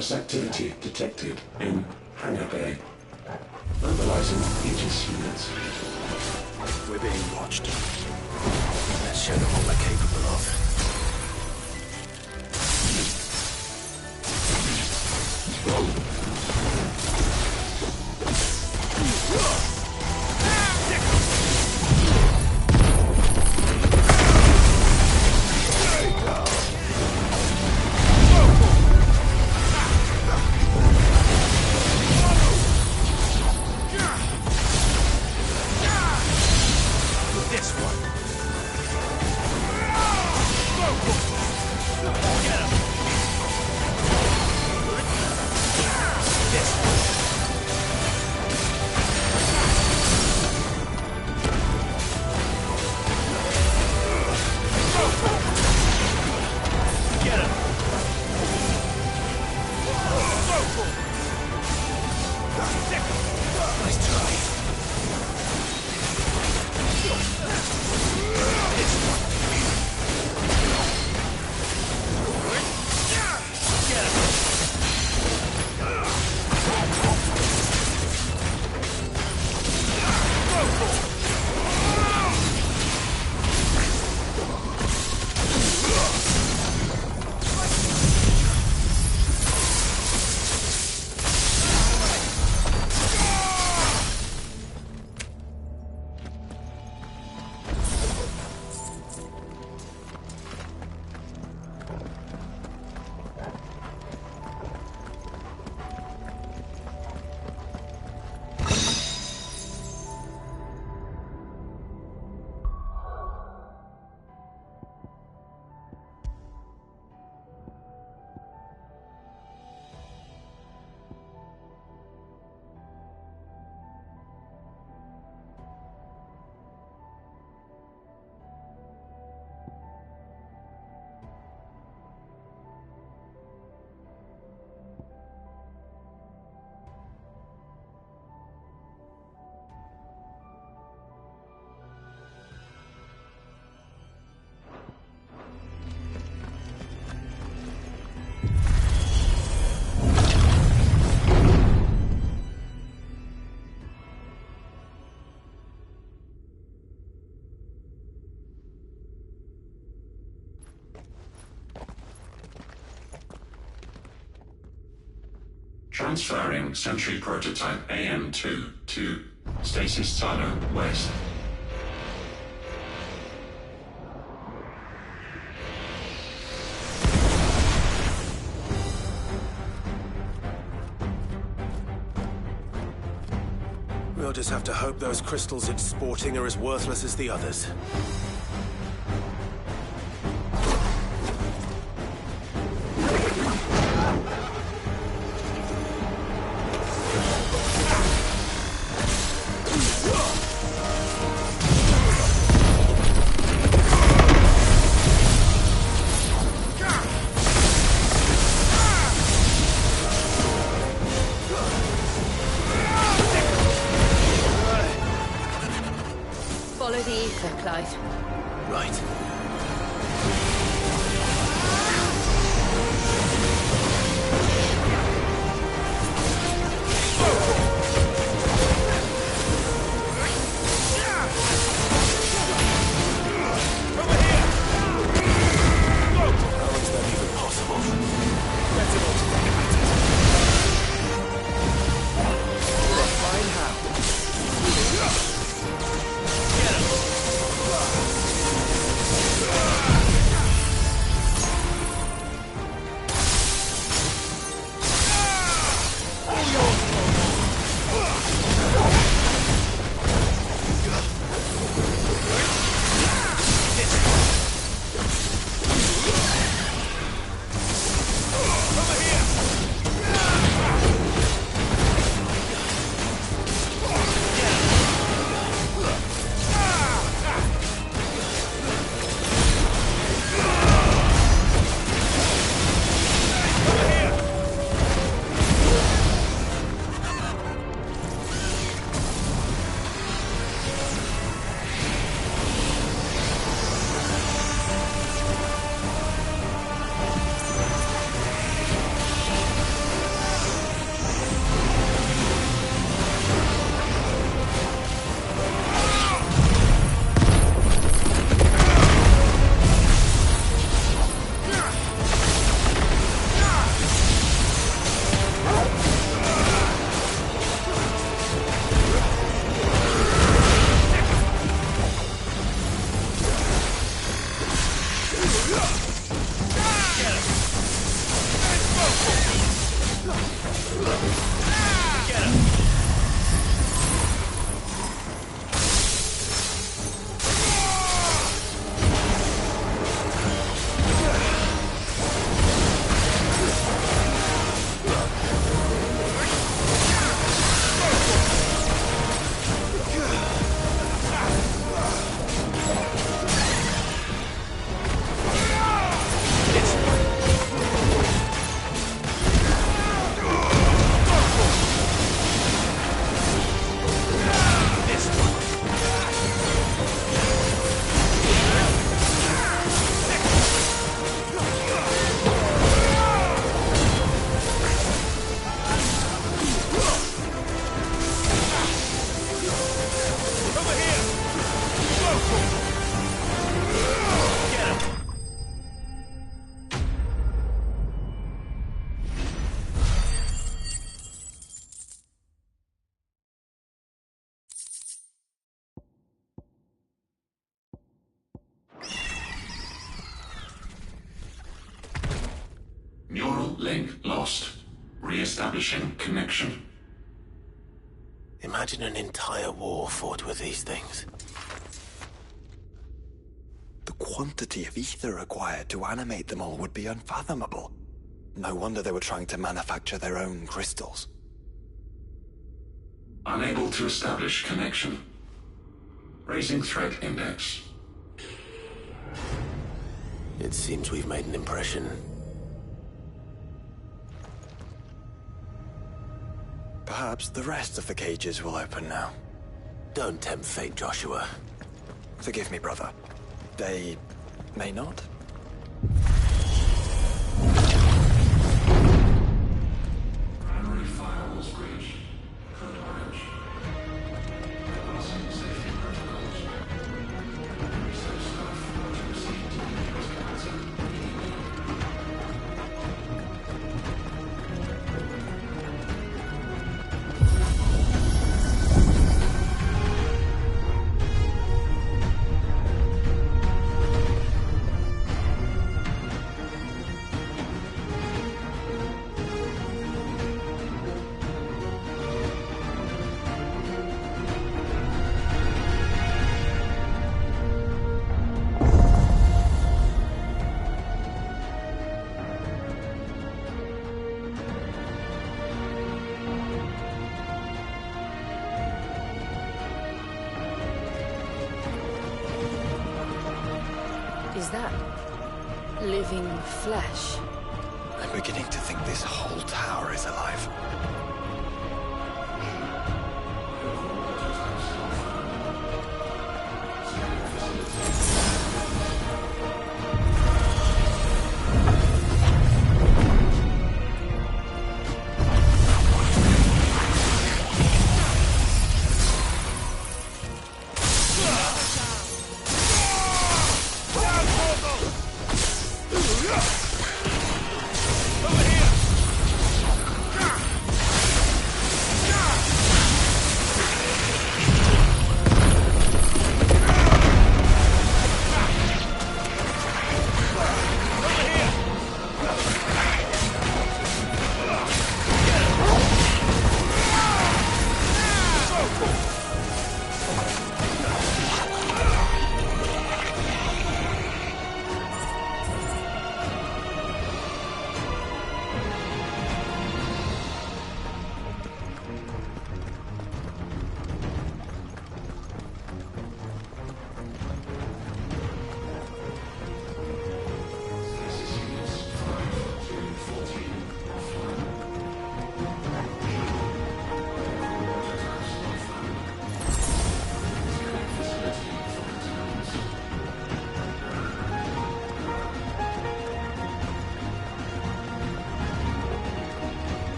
Anomalous activity detected in Hangar Bay. Mobilizing Aegis units. We're being watched. Let's show them what we're capable of. Transferring Sentry Prototype AM2 to Stasis Silo West. We'll just have to hope those crystals it's sporting are as worthless as the others. Follow the ether, Clyde. Right. Link lost. Re-establishing connection. Imagine an entire war fought with these things. The quantity of ether required to animate them all would be unfathomable. No wonder they were trying to manufacture their own crystals. Unable to establish connection. Raising threat index. It seems we've made an impression. Perhaps the rest of the cages will open now. Don't tempt fate, Joshua. Forgive me, brother. They may not? Primary firewalls breached. Code orange. Passing safety protocols. Research staff are to receive details cancer immediately. Is that living flesh? I'm beginning to think this whole tower is alive.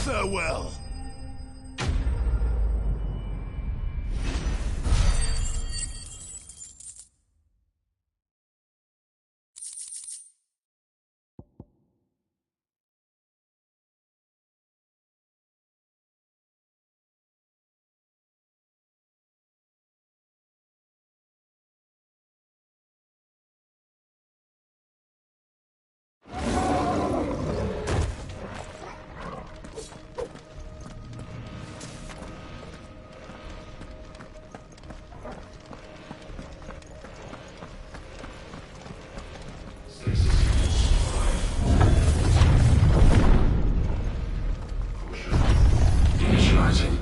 Farewell.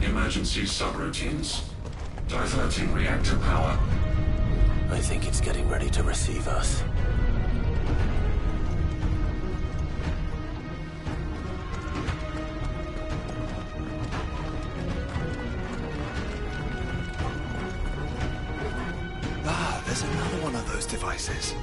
Emergency subroutines. Diverting reactor power. I think it's getting ready to receive us. Ah, there's another one of those devices.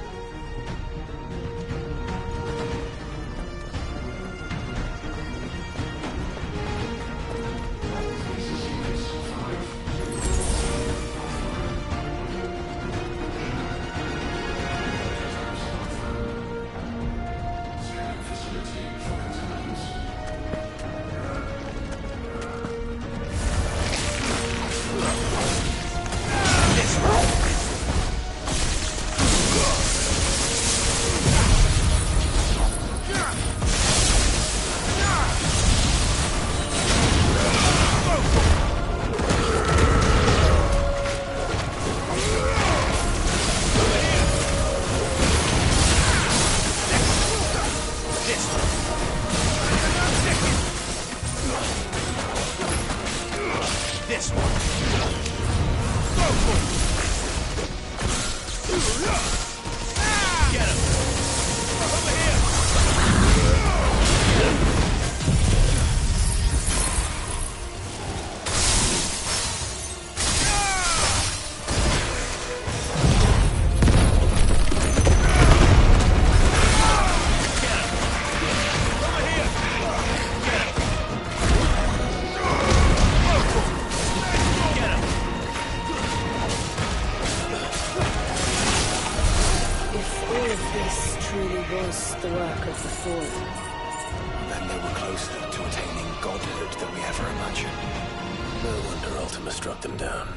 The work of the Fallen. Then they were closer to attaining godhood than we ever imagined. No wonder Ultima struck them down.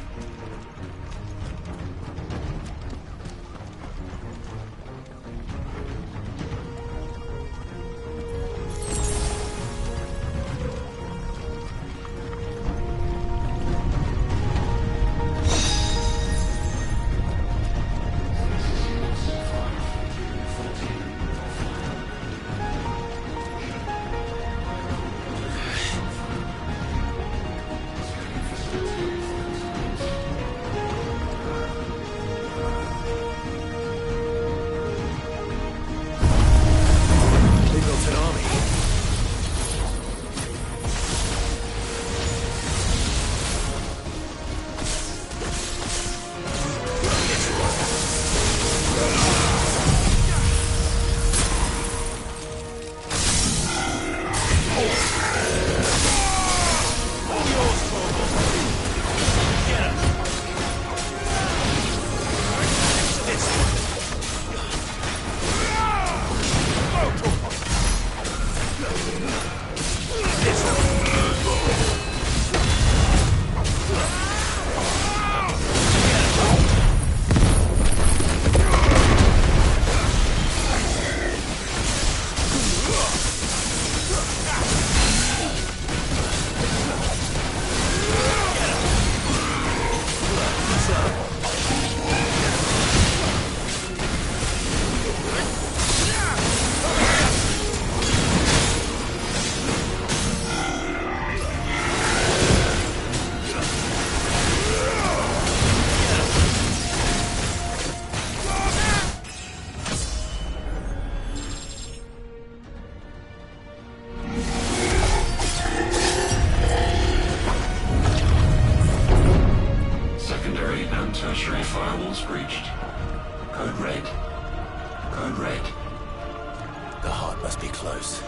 and tertiary firewalls breached. Code red. Code red. The heart must be close.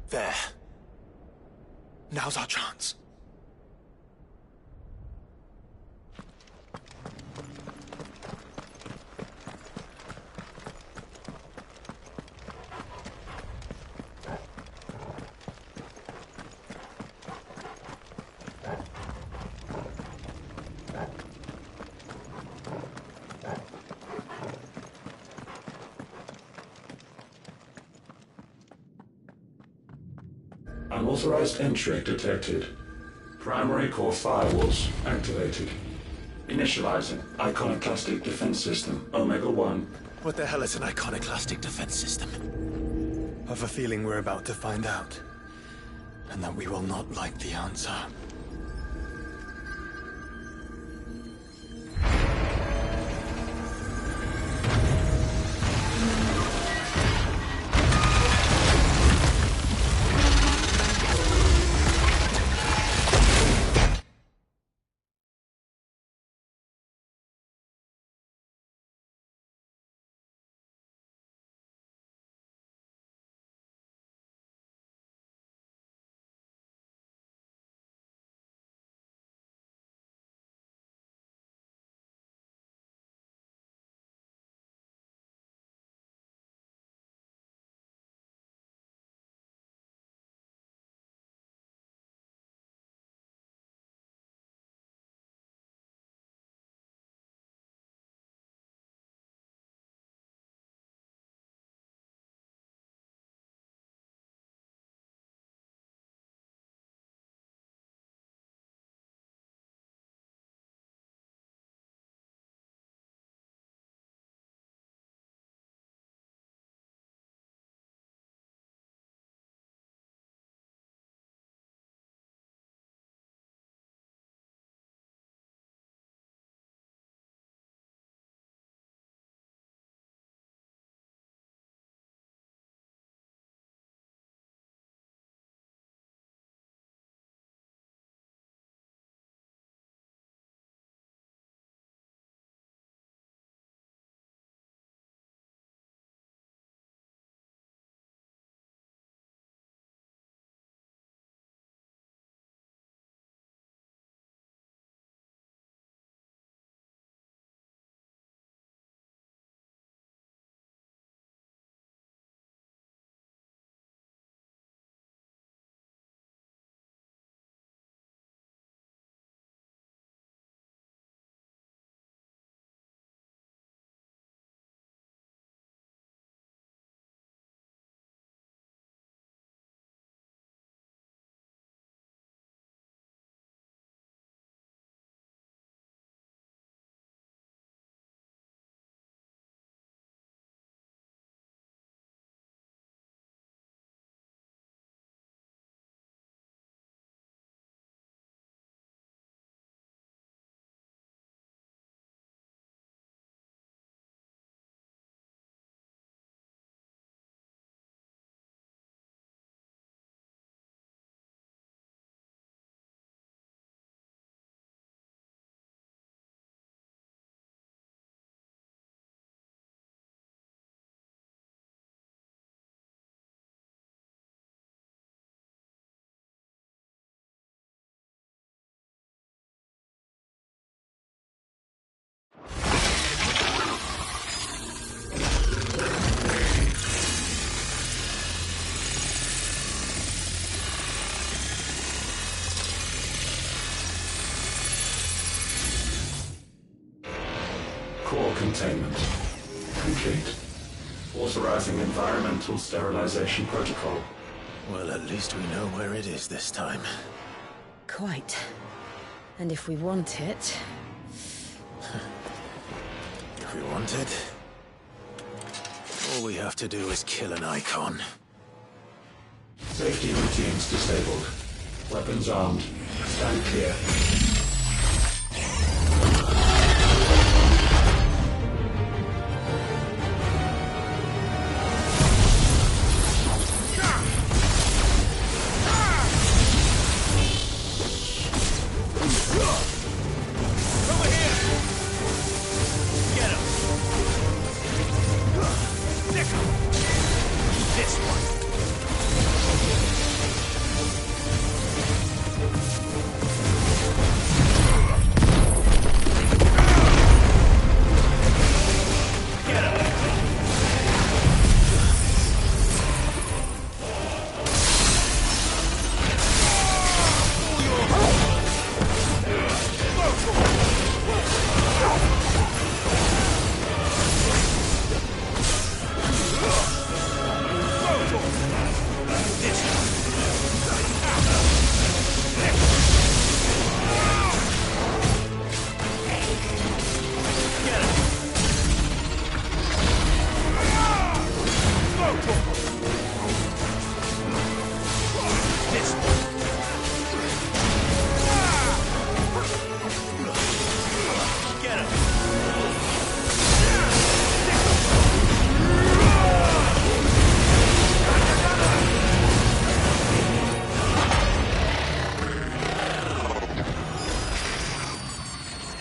There. Now's our chance. Unauthorized entry detected. Primary core firewalls activated. Initializing iconoclastic defense system Omega-1. What the hell is an iconoclastic defense system? I've a feeling we're about to find out. And that we will not like the answer. Core containment complete. Authorizing environmental sterilization protocol. Well, at least we know where it is this time. Quite. And if we want it... If we want it, all we have to do is kill an icon. Safety routines disabled. Weapons armed. Stand clear.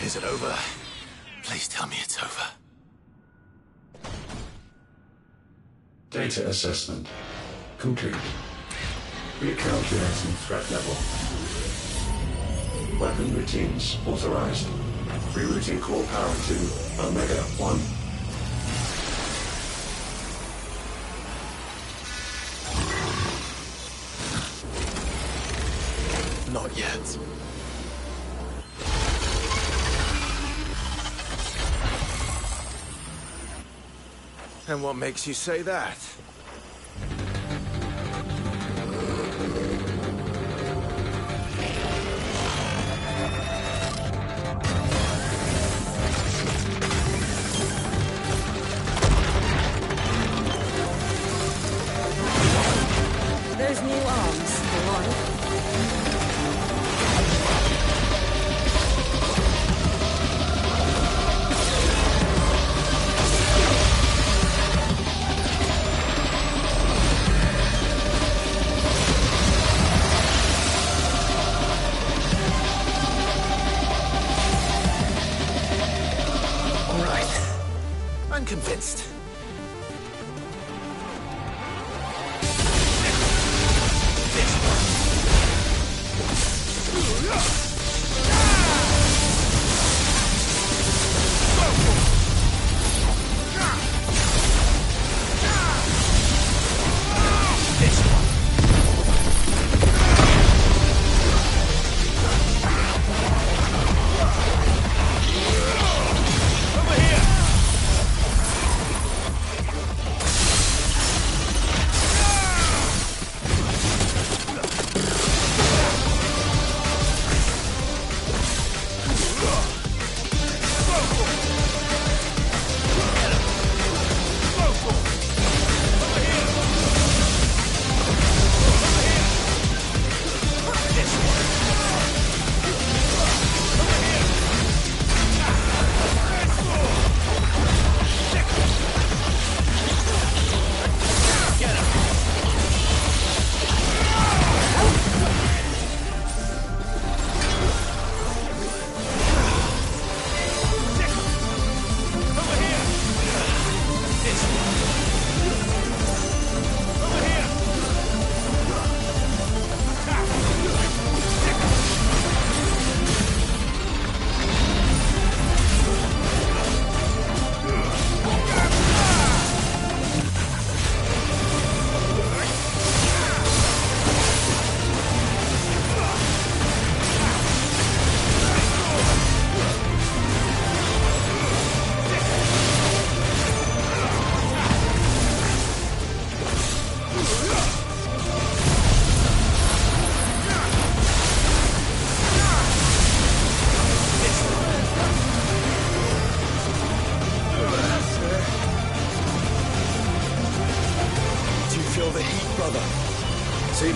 Is it over? Please tell me it's over. Data assessment complete. Recalculating threat level. Weapon routines authorized. Rerouting core power to Omega 1. Not yet. And what makes you say that? Those new arms, the one. I'm convinced.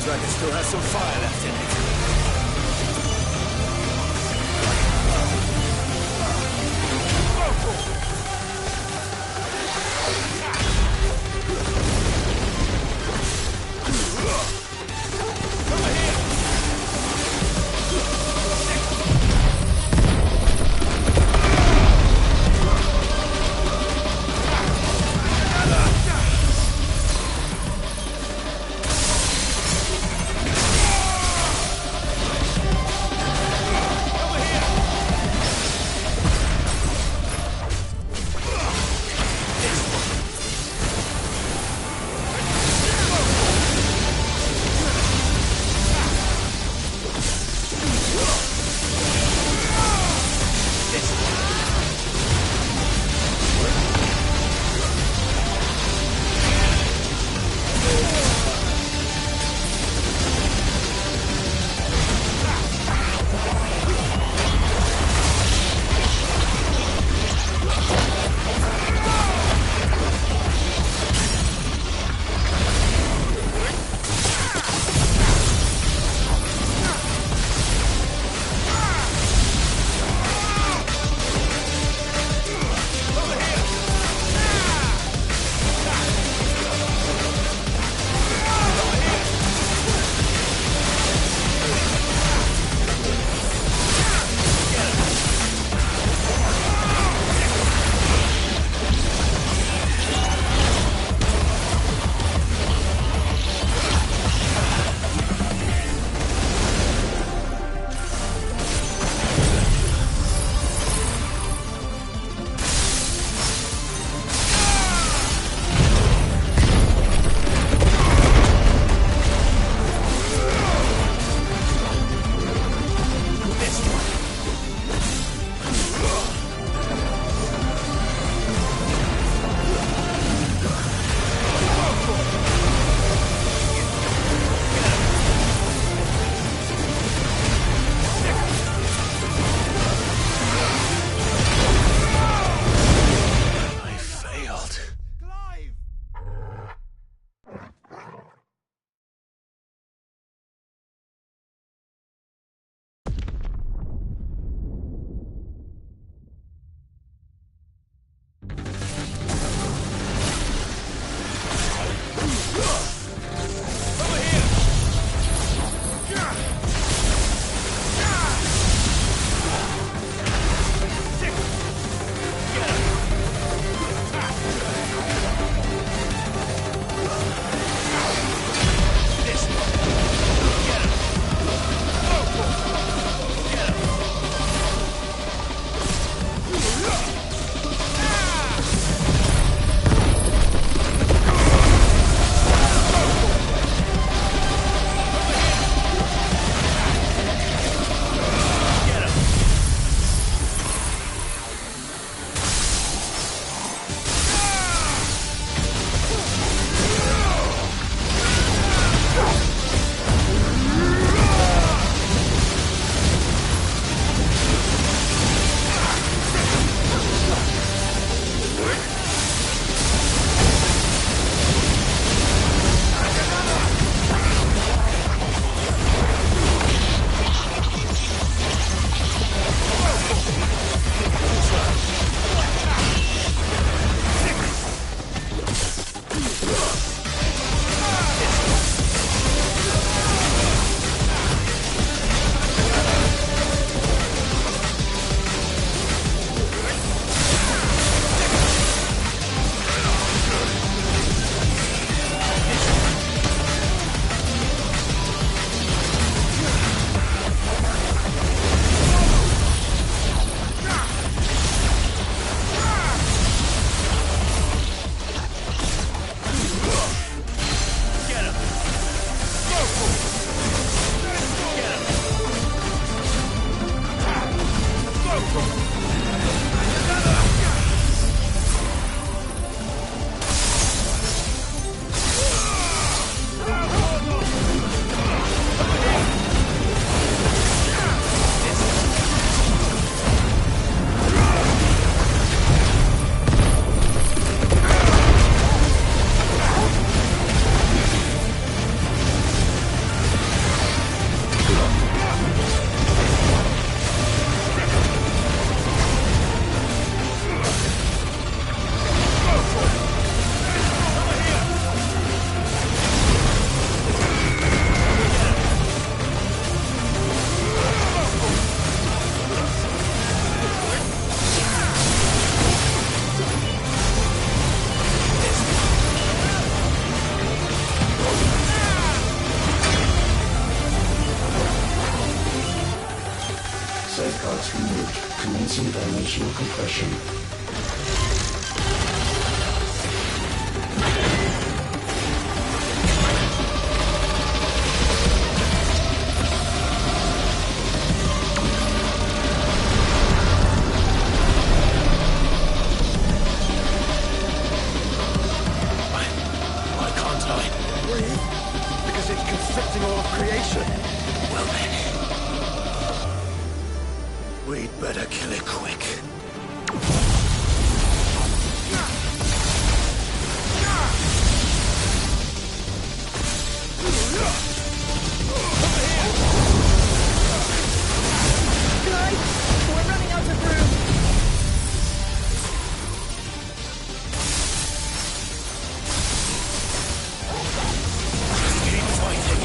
Seems like it still has some fire left in it. Commencing dimensional compression. Why can't I? Breathe? Because it's constricting all of creation. Well then, we'd better kill it quick. We're running out of room! Keep fighting.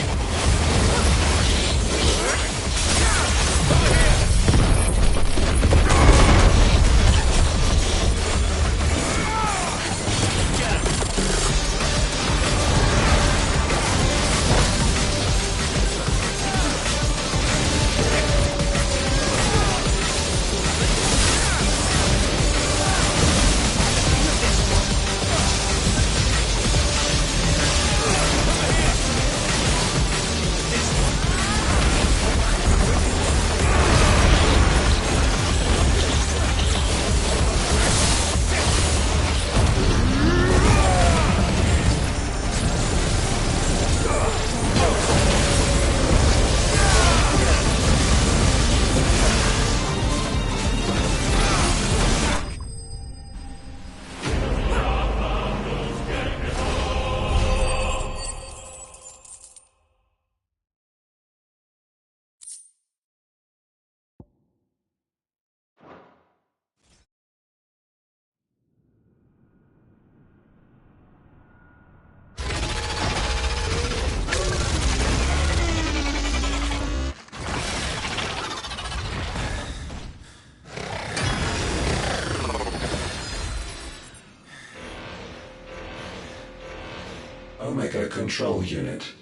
Omega Control Unit.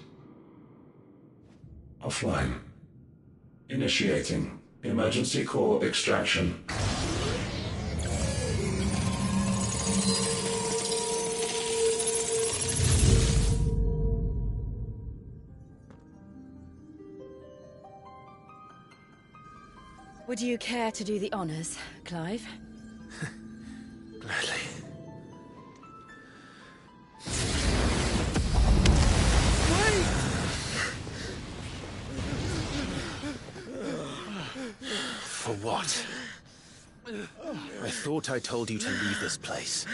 Offline. Initiating emergency core extraction. Would you care to do the honors, Clive? Gladly. For what? I thought I told you to leave this place.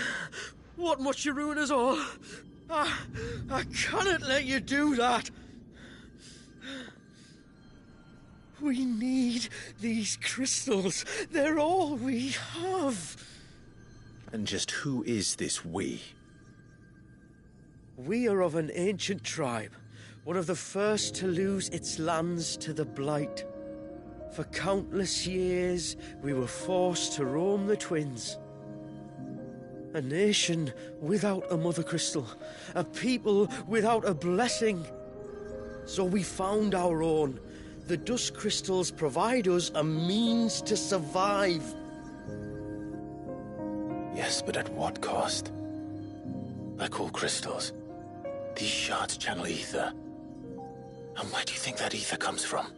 What must you ruin us all? I cannot let you do that. We need these crystals. They're all we have. And just who is this we? We are of an ancient tribe, one of the first to lose its lands to the Blight. For countless years, we were forced to roam the Twins. A nation without a mother crystal, a people without a blessing. So we found our own. The dust crystals provide us a means to survive. Yes, but at what cost? Like all crystals, these shards channel ether. And where do you think that ether comes from?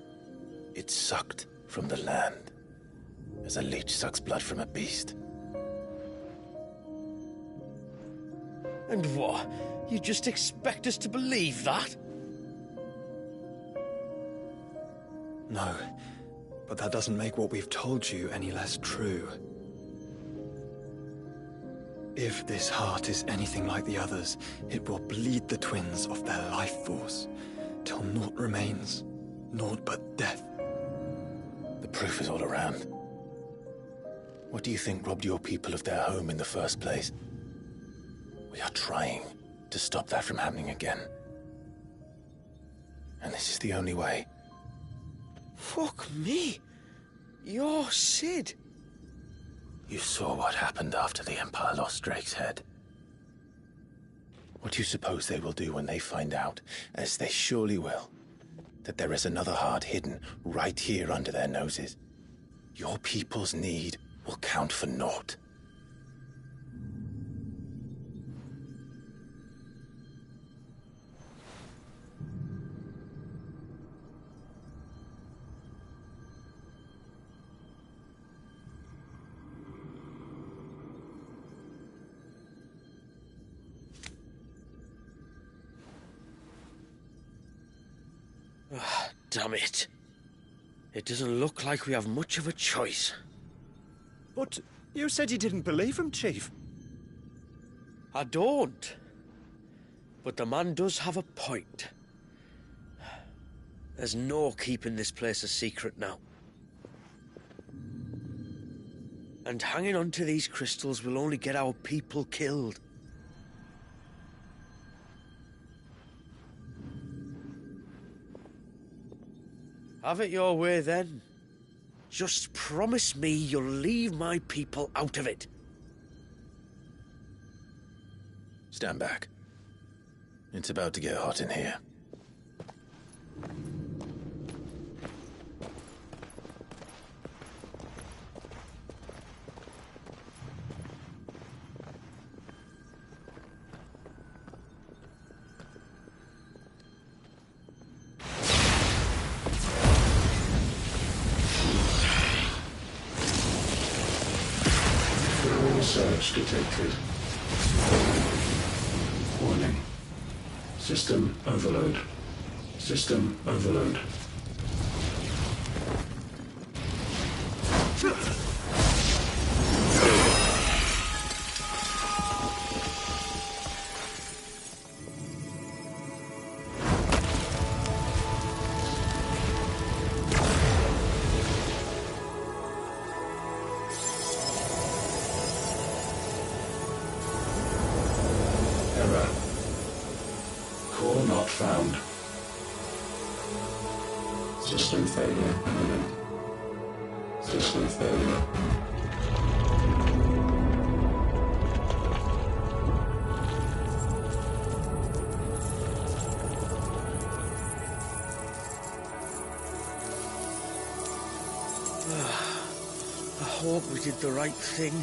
It's sucked from the land, as a leech sucks blood from a beast. And what? You just expect us to believe that? No, but that doesn't make what we've told you any less true. If this heart is anything like the others, it will bleed the twins of their life force, till naught remains, naught but death. The proof is all around. What do you think robbed your people of their home in the first place? We are trying to stop that from happening again. And this is the only way. Fuck me. You're Sid. You saw what happened after the Empire lost Drake's head. What do you suppose they will do when they find out, as they surely will, that there is another heart hidden right here under their noses? your people's need will count for naught. Damn it. It doesn't look like we have much of a choice. But you said you didn't believe him, Chief. I don't. But the man does have a point. There's no keeping this place a secret now. And hanging on to these crystals will only get our people killed. Have it your way, then. Just promise me you'll leave my people out of it. Stand back. It's about to get hot in here. Search detected. Warning. System overload. System overload. Error. Core not found. System failure imminent. System failure. I hope we did the right thing.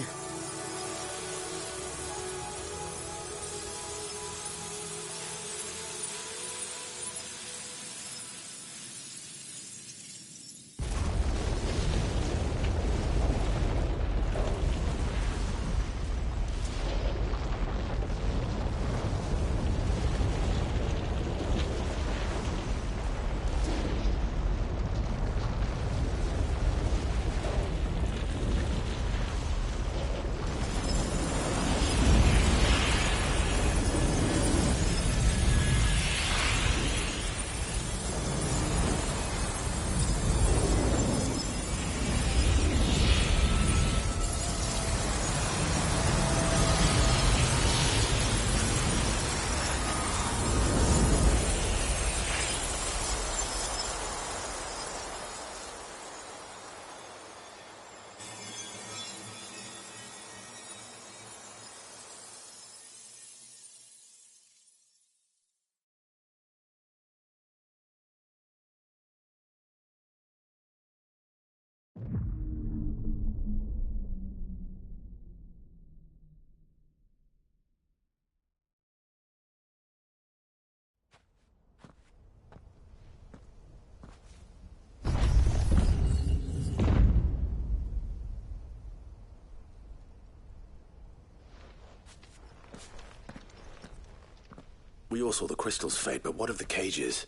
We all saw the crystals fade, but what of the cages?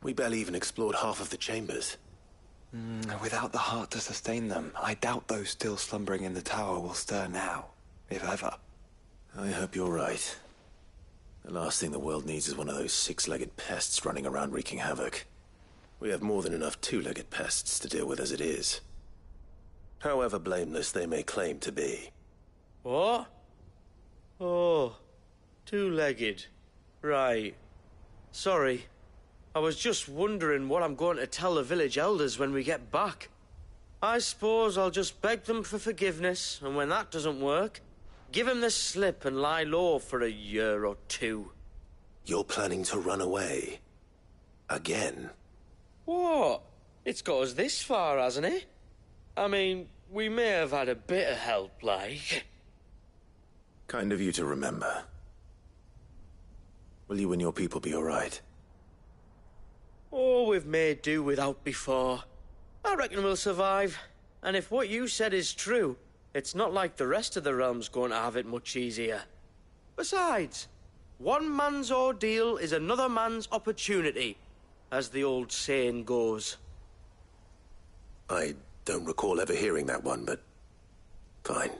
We barely even explored half of the chambers. Without the heart to sustain them, I doubt those still slumbering in the tower will stir now, if ever. I hope you're right. The last thing the world needs is one of those six-legged pests running around wreaking havoc. We have more than enough two-legged pests to deal with as it is. However blameless they may claim to be. What? Oh, two-legged. Right. Sorry. I was just wondering what I'm going to tell the village elders when we get back. I suppose I'll just beg them for forgiveness, and when that doesn't work, give them the slip and lie low for a year or two. You're planning to run away? Again? What? It's got us this far, hasn't it? I mean, we may have had a bit of help, like. Kind of you to remember. Will you and your people be alright? Oh, we've made do without before. I reckon we'll survive. And if what you said is true, it's not like the rest of the realm's going to have it much easier. Besides, one man's ordeal is another man's opportunity, as the old saying goes. I don't recall ever hearing that one, but fine.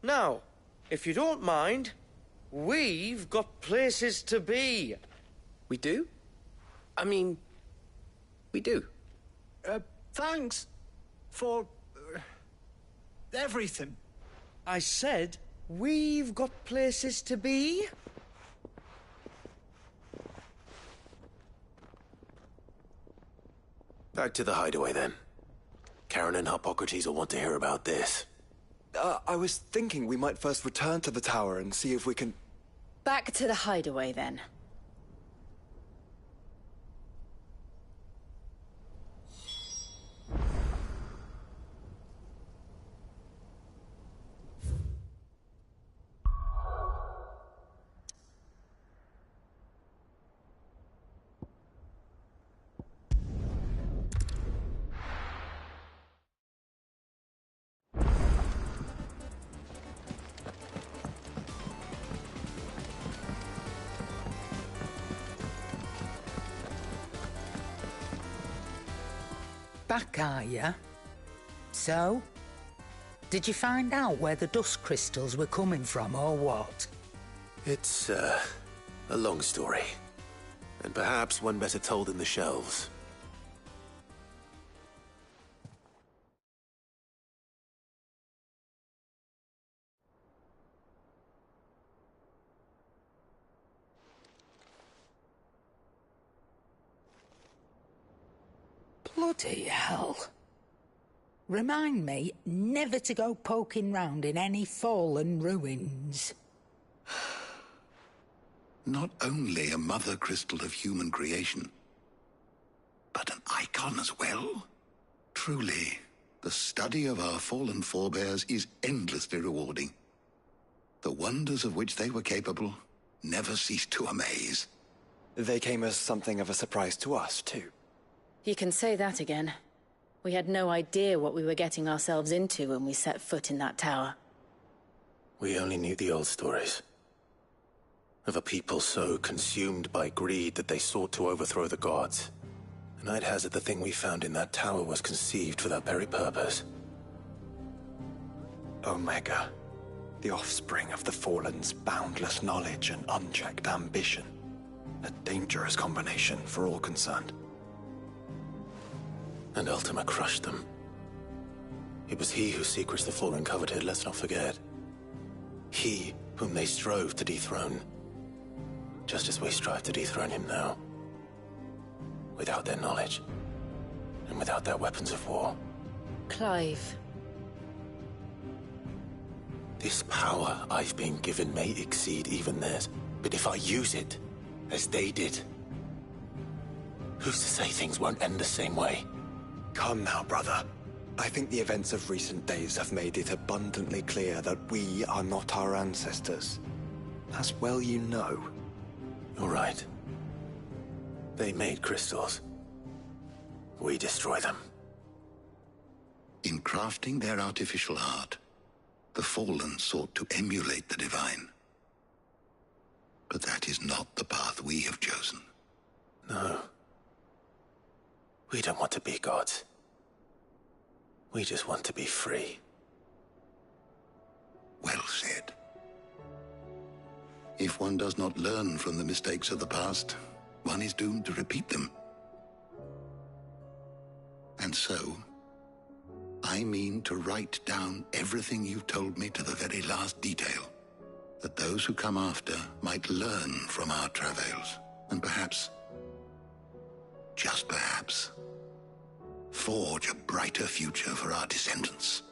Now, if you don't mind, we've got places to be. We do? I mean, we do. Thanks for everything. I said we've got places to be. Back to the hideaway, then. Karen and Hippocrates will want to hear about this. I was thinking we might first return to the tower and see if we can... Back to the hideaway, then. Back, are you? So? Did you find out where the dust crystals were coming from, or what? It's, a long story. And perhaps one better told in the shelves. Bloody hell. Remind me never to go poking round in any fallen ruins. Not only a mother crystal of human creation, but an icon as well. Truly, the study of our fallen forebears is endlessly rewarding. The wonders of which they were capable never cease to amaze. They came as something of a surprise to us, too. You can say that again. We had no idea what we were getting ourselves into when we set foot in that tower. We only knew the old stories. Of a people so consumed by greed that they sought to overthrow the gods. And I'd hazard the thing we found in that tower was conceived for that very purpose. Omega. The offspring of the Fallen's boundless knowledge and unchecked ambition. A dangerous combination for all concerned. And Ultima crushed them. It was he whose secrets the Fallen coveted, let's not forget. He whom they strove to dethrone. Just as we strive to dethrone him now. Without their knowledge. And without their weapons of war. Clive. This power I've been given may exceed even theirs. But if I use it, as they did, who's to say things won't end the same way? Come now, brother. I think the events of recent days have made it abundantly clear that we are not our ancestors. As well you know. You're right. They made crystals. We destroy them. In crafting their artificial art, the Fallen sought to emulate the divine. But that is not the path we have chosen. No. We don't want to be gods. We just want to be free. Well said. If one does not learn from the mistakes of the past, one is doomed to repeat them. And so, I mean to write down everything you've told me to the very last detail, that those who come after might learn from our travails, and perhaps, just perhaps, forge a brighter future for our descendants.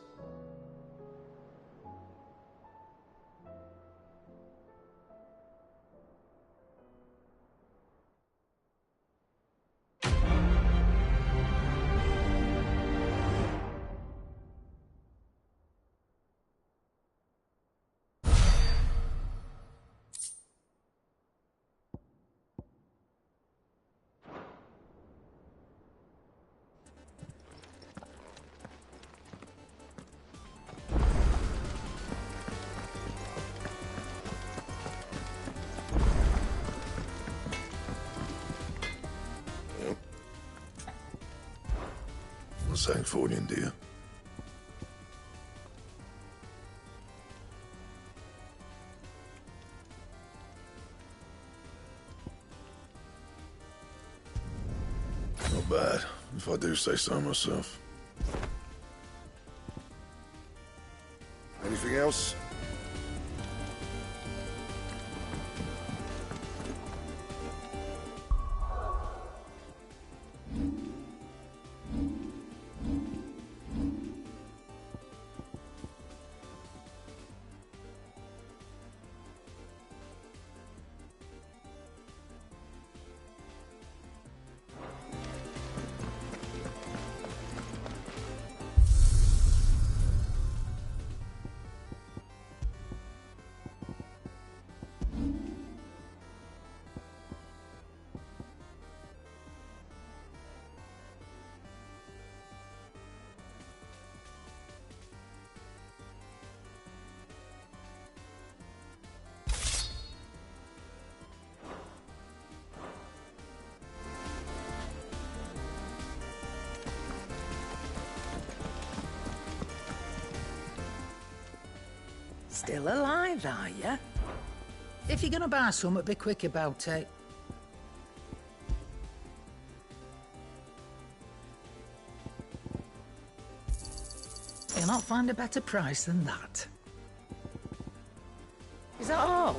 Sancthorian, do you? Not bad, if I do say so myself. Anything else? Still alive, are you? If you're gonna buy something, be quick about it. You'll not find a better price than that. Is that all?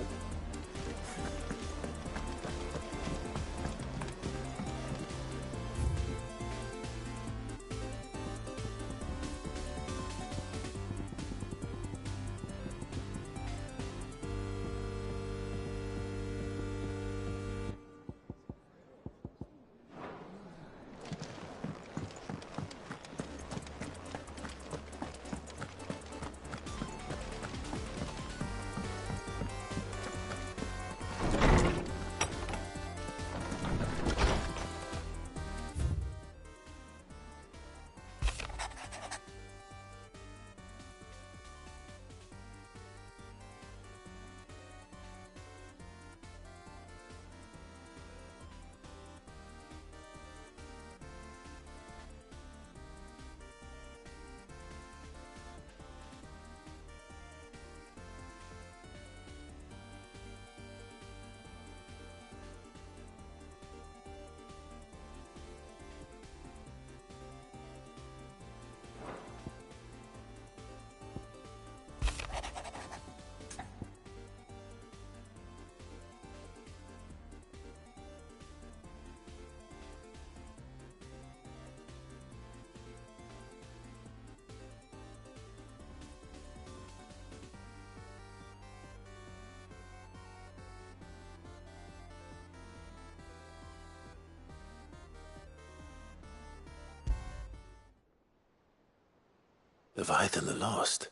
Leviathan the Lost?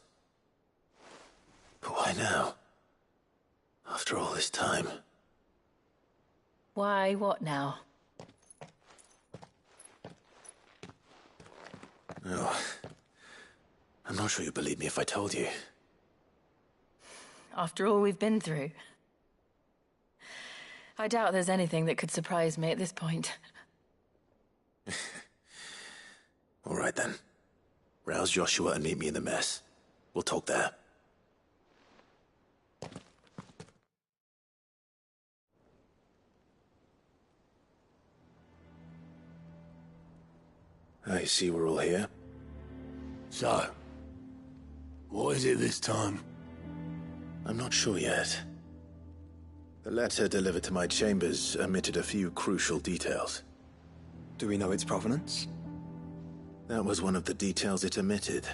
But why now? After all this time? Why, what now? No. I'm not sure you'd believe me if I told you. After all we've been through. I doubt there's anything that could surprise me at this point. All right then. Rouse Joshua and meet me in the mess. We'll talk there. I see we're all here. So, what is it this time? I'm not sure yet. The letter delivered to my chambers omitted a few crucial details. Do we know its provenance? That was one of the details it omitted.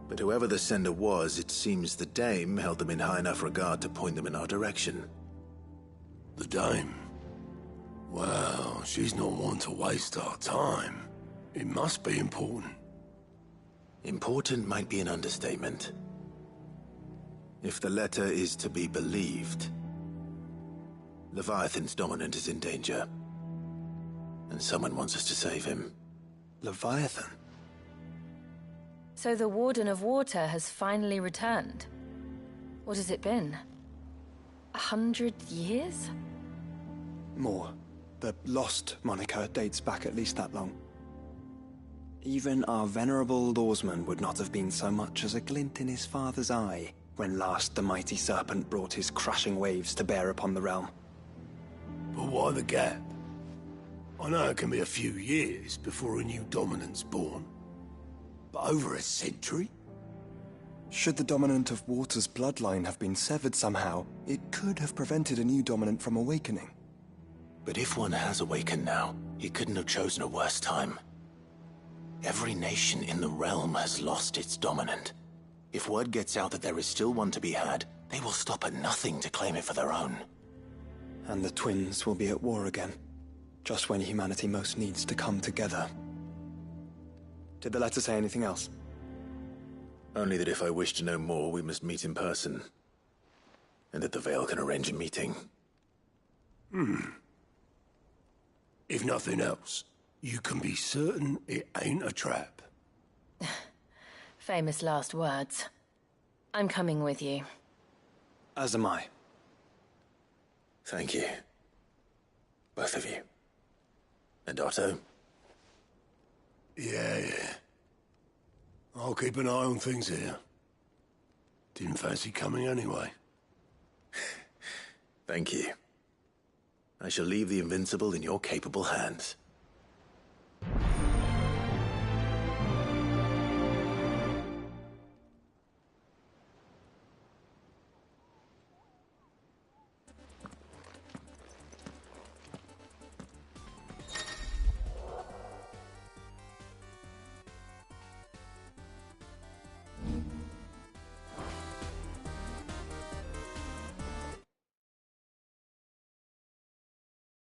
But whoever the sender was, it seems the Dame held them in high enough regard to point them in our direction. The Dame? Well, she's not one to waste our time. It must be important. Important might be an understatement. If the letter is to be believed, Leviathan's dominant is in danger. And someone wants us to save him. Leviathan? So the Warden of Water has finally returned. What has it been? 100 years? More. The Lost moniker dates back at least that long. Even our venerable lawsman would not have been so much as a glint in his father's eye when last the mighty serpent brought his crashing waves to bear upon the realm. But why the gap? I know it can be a few years before a new dominant's born. But over a century? Should the dominant of Water's bloodline have been severed somehow, it could have prevented a new dominant from awakening. But if one has awakened now, he couldn't have chosen a worse time. Every nation in the realm has lost its dominant. If word gets out that there is still one to be had, they will stop at nothing to claim it for their own. And the twins will be at war again, just when humanity most needs to come together. Did the letter say anything else? Only that if I wish to know more, we must meet in person. And that the Vale can arrange a meeting. If nothing else, you can be certain it ain't a trap. Famous last words. I'm coming with you. As am I. Thank you. Both of you. And Otto? Yeah. I'll keep an eye on things here. Didn't fancy coming anyway. Thank you. I shall leave the Invincible in your capable hands.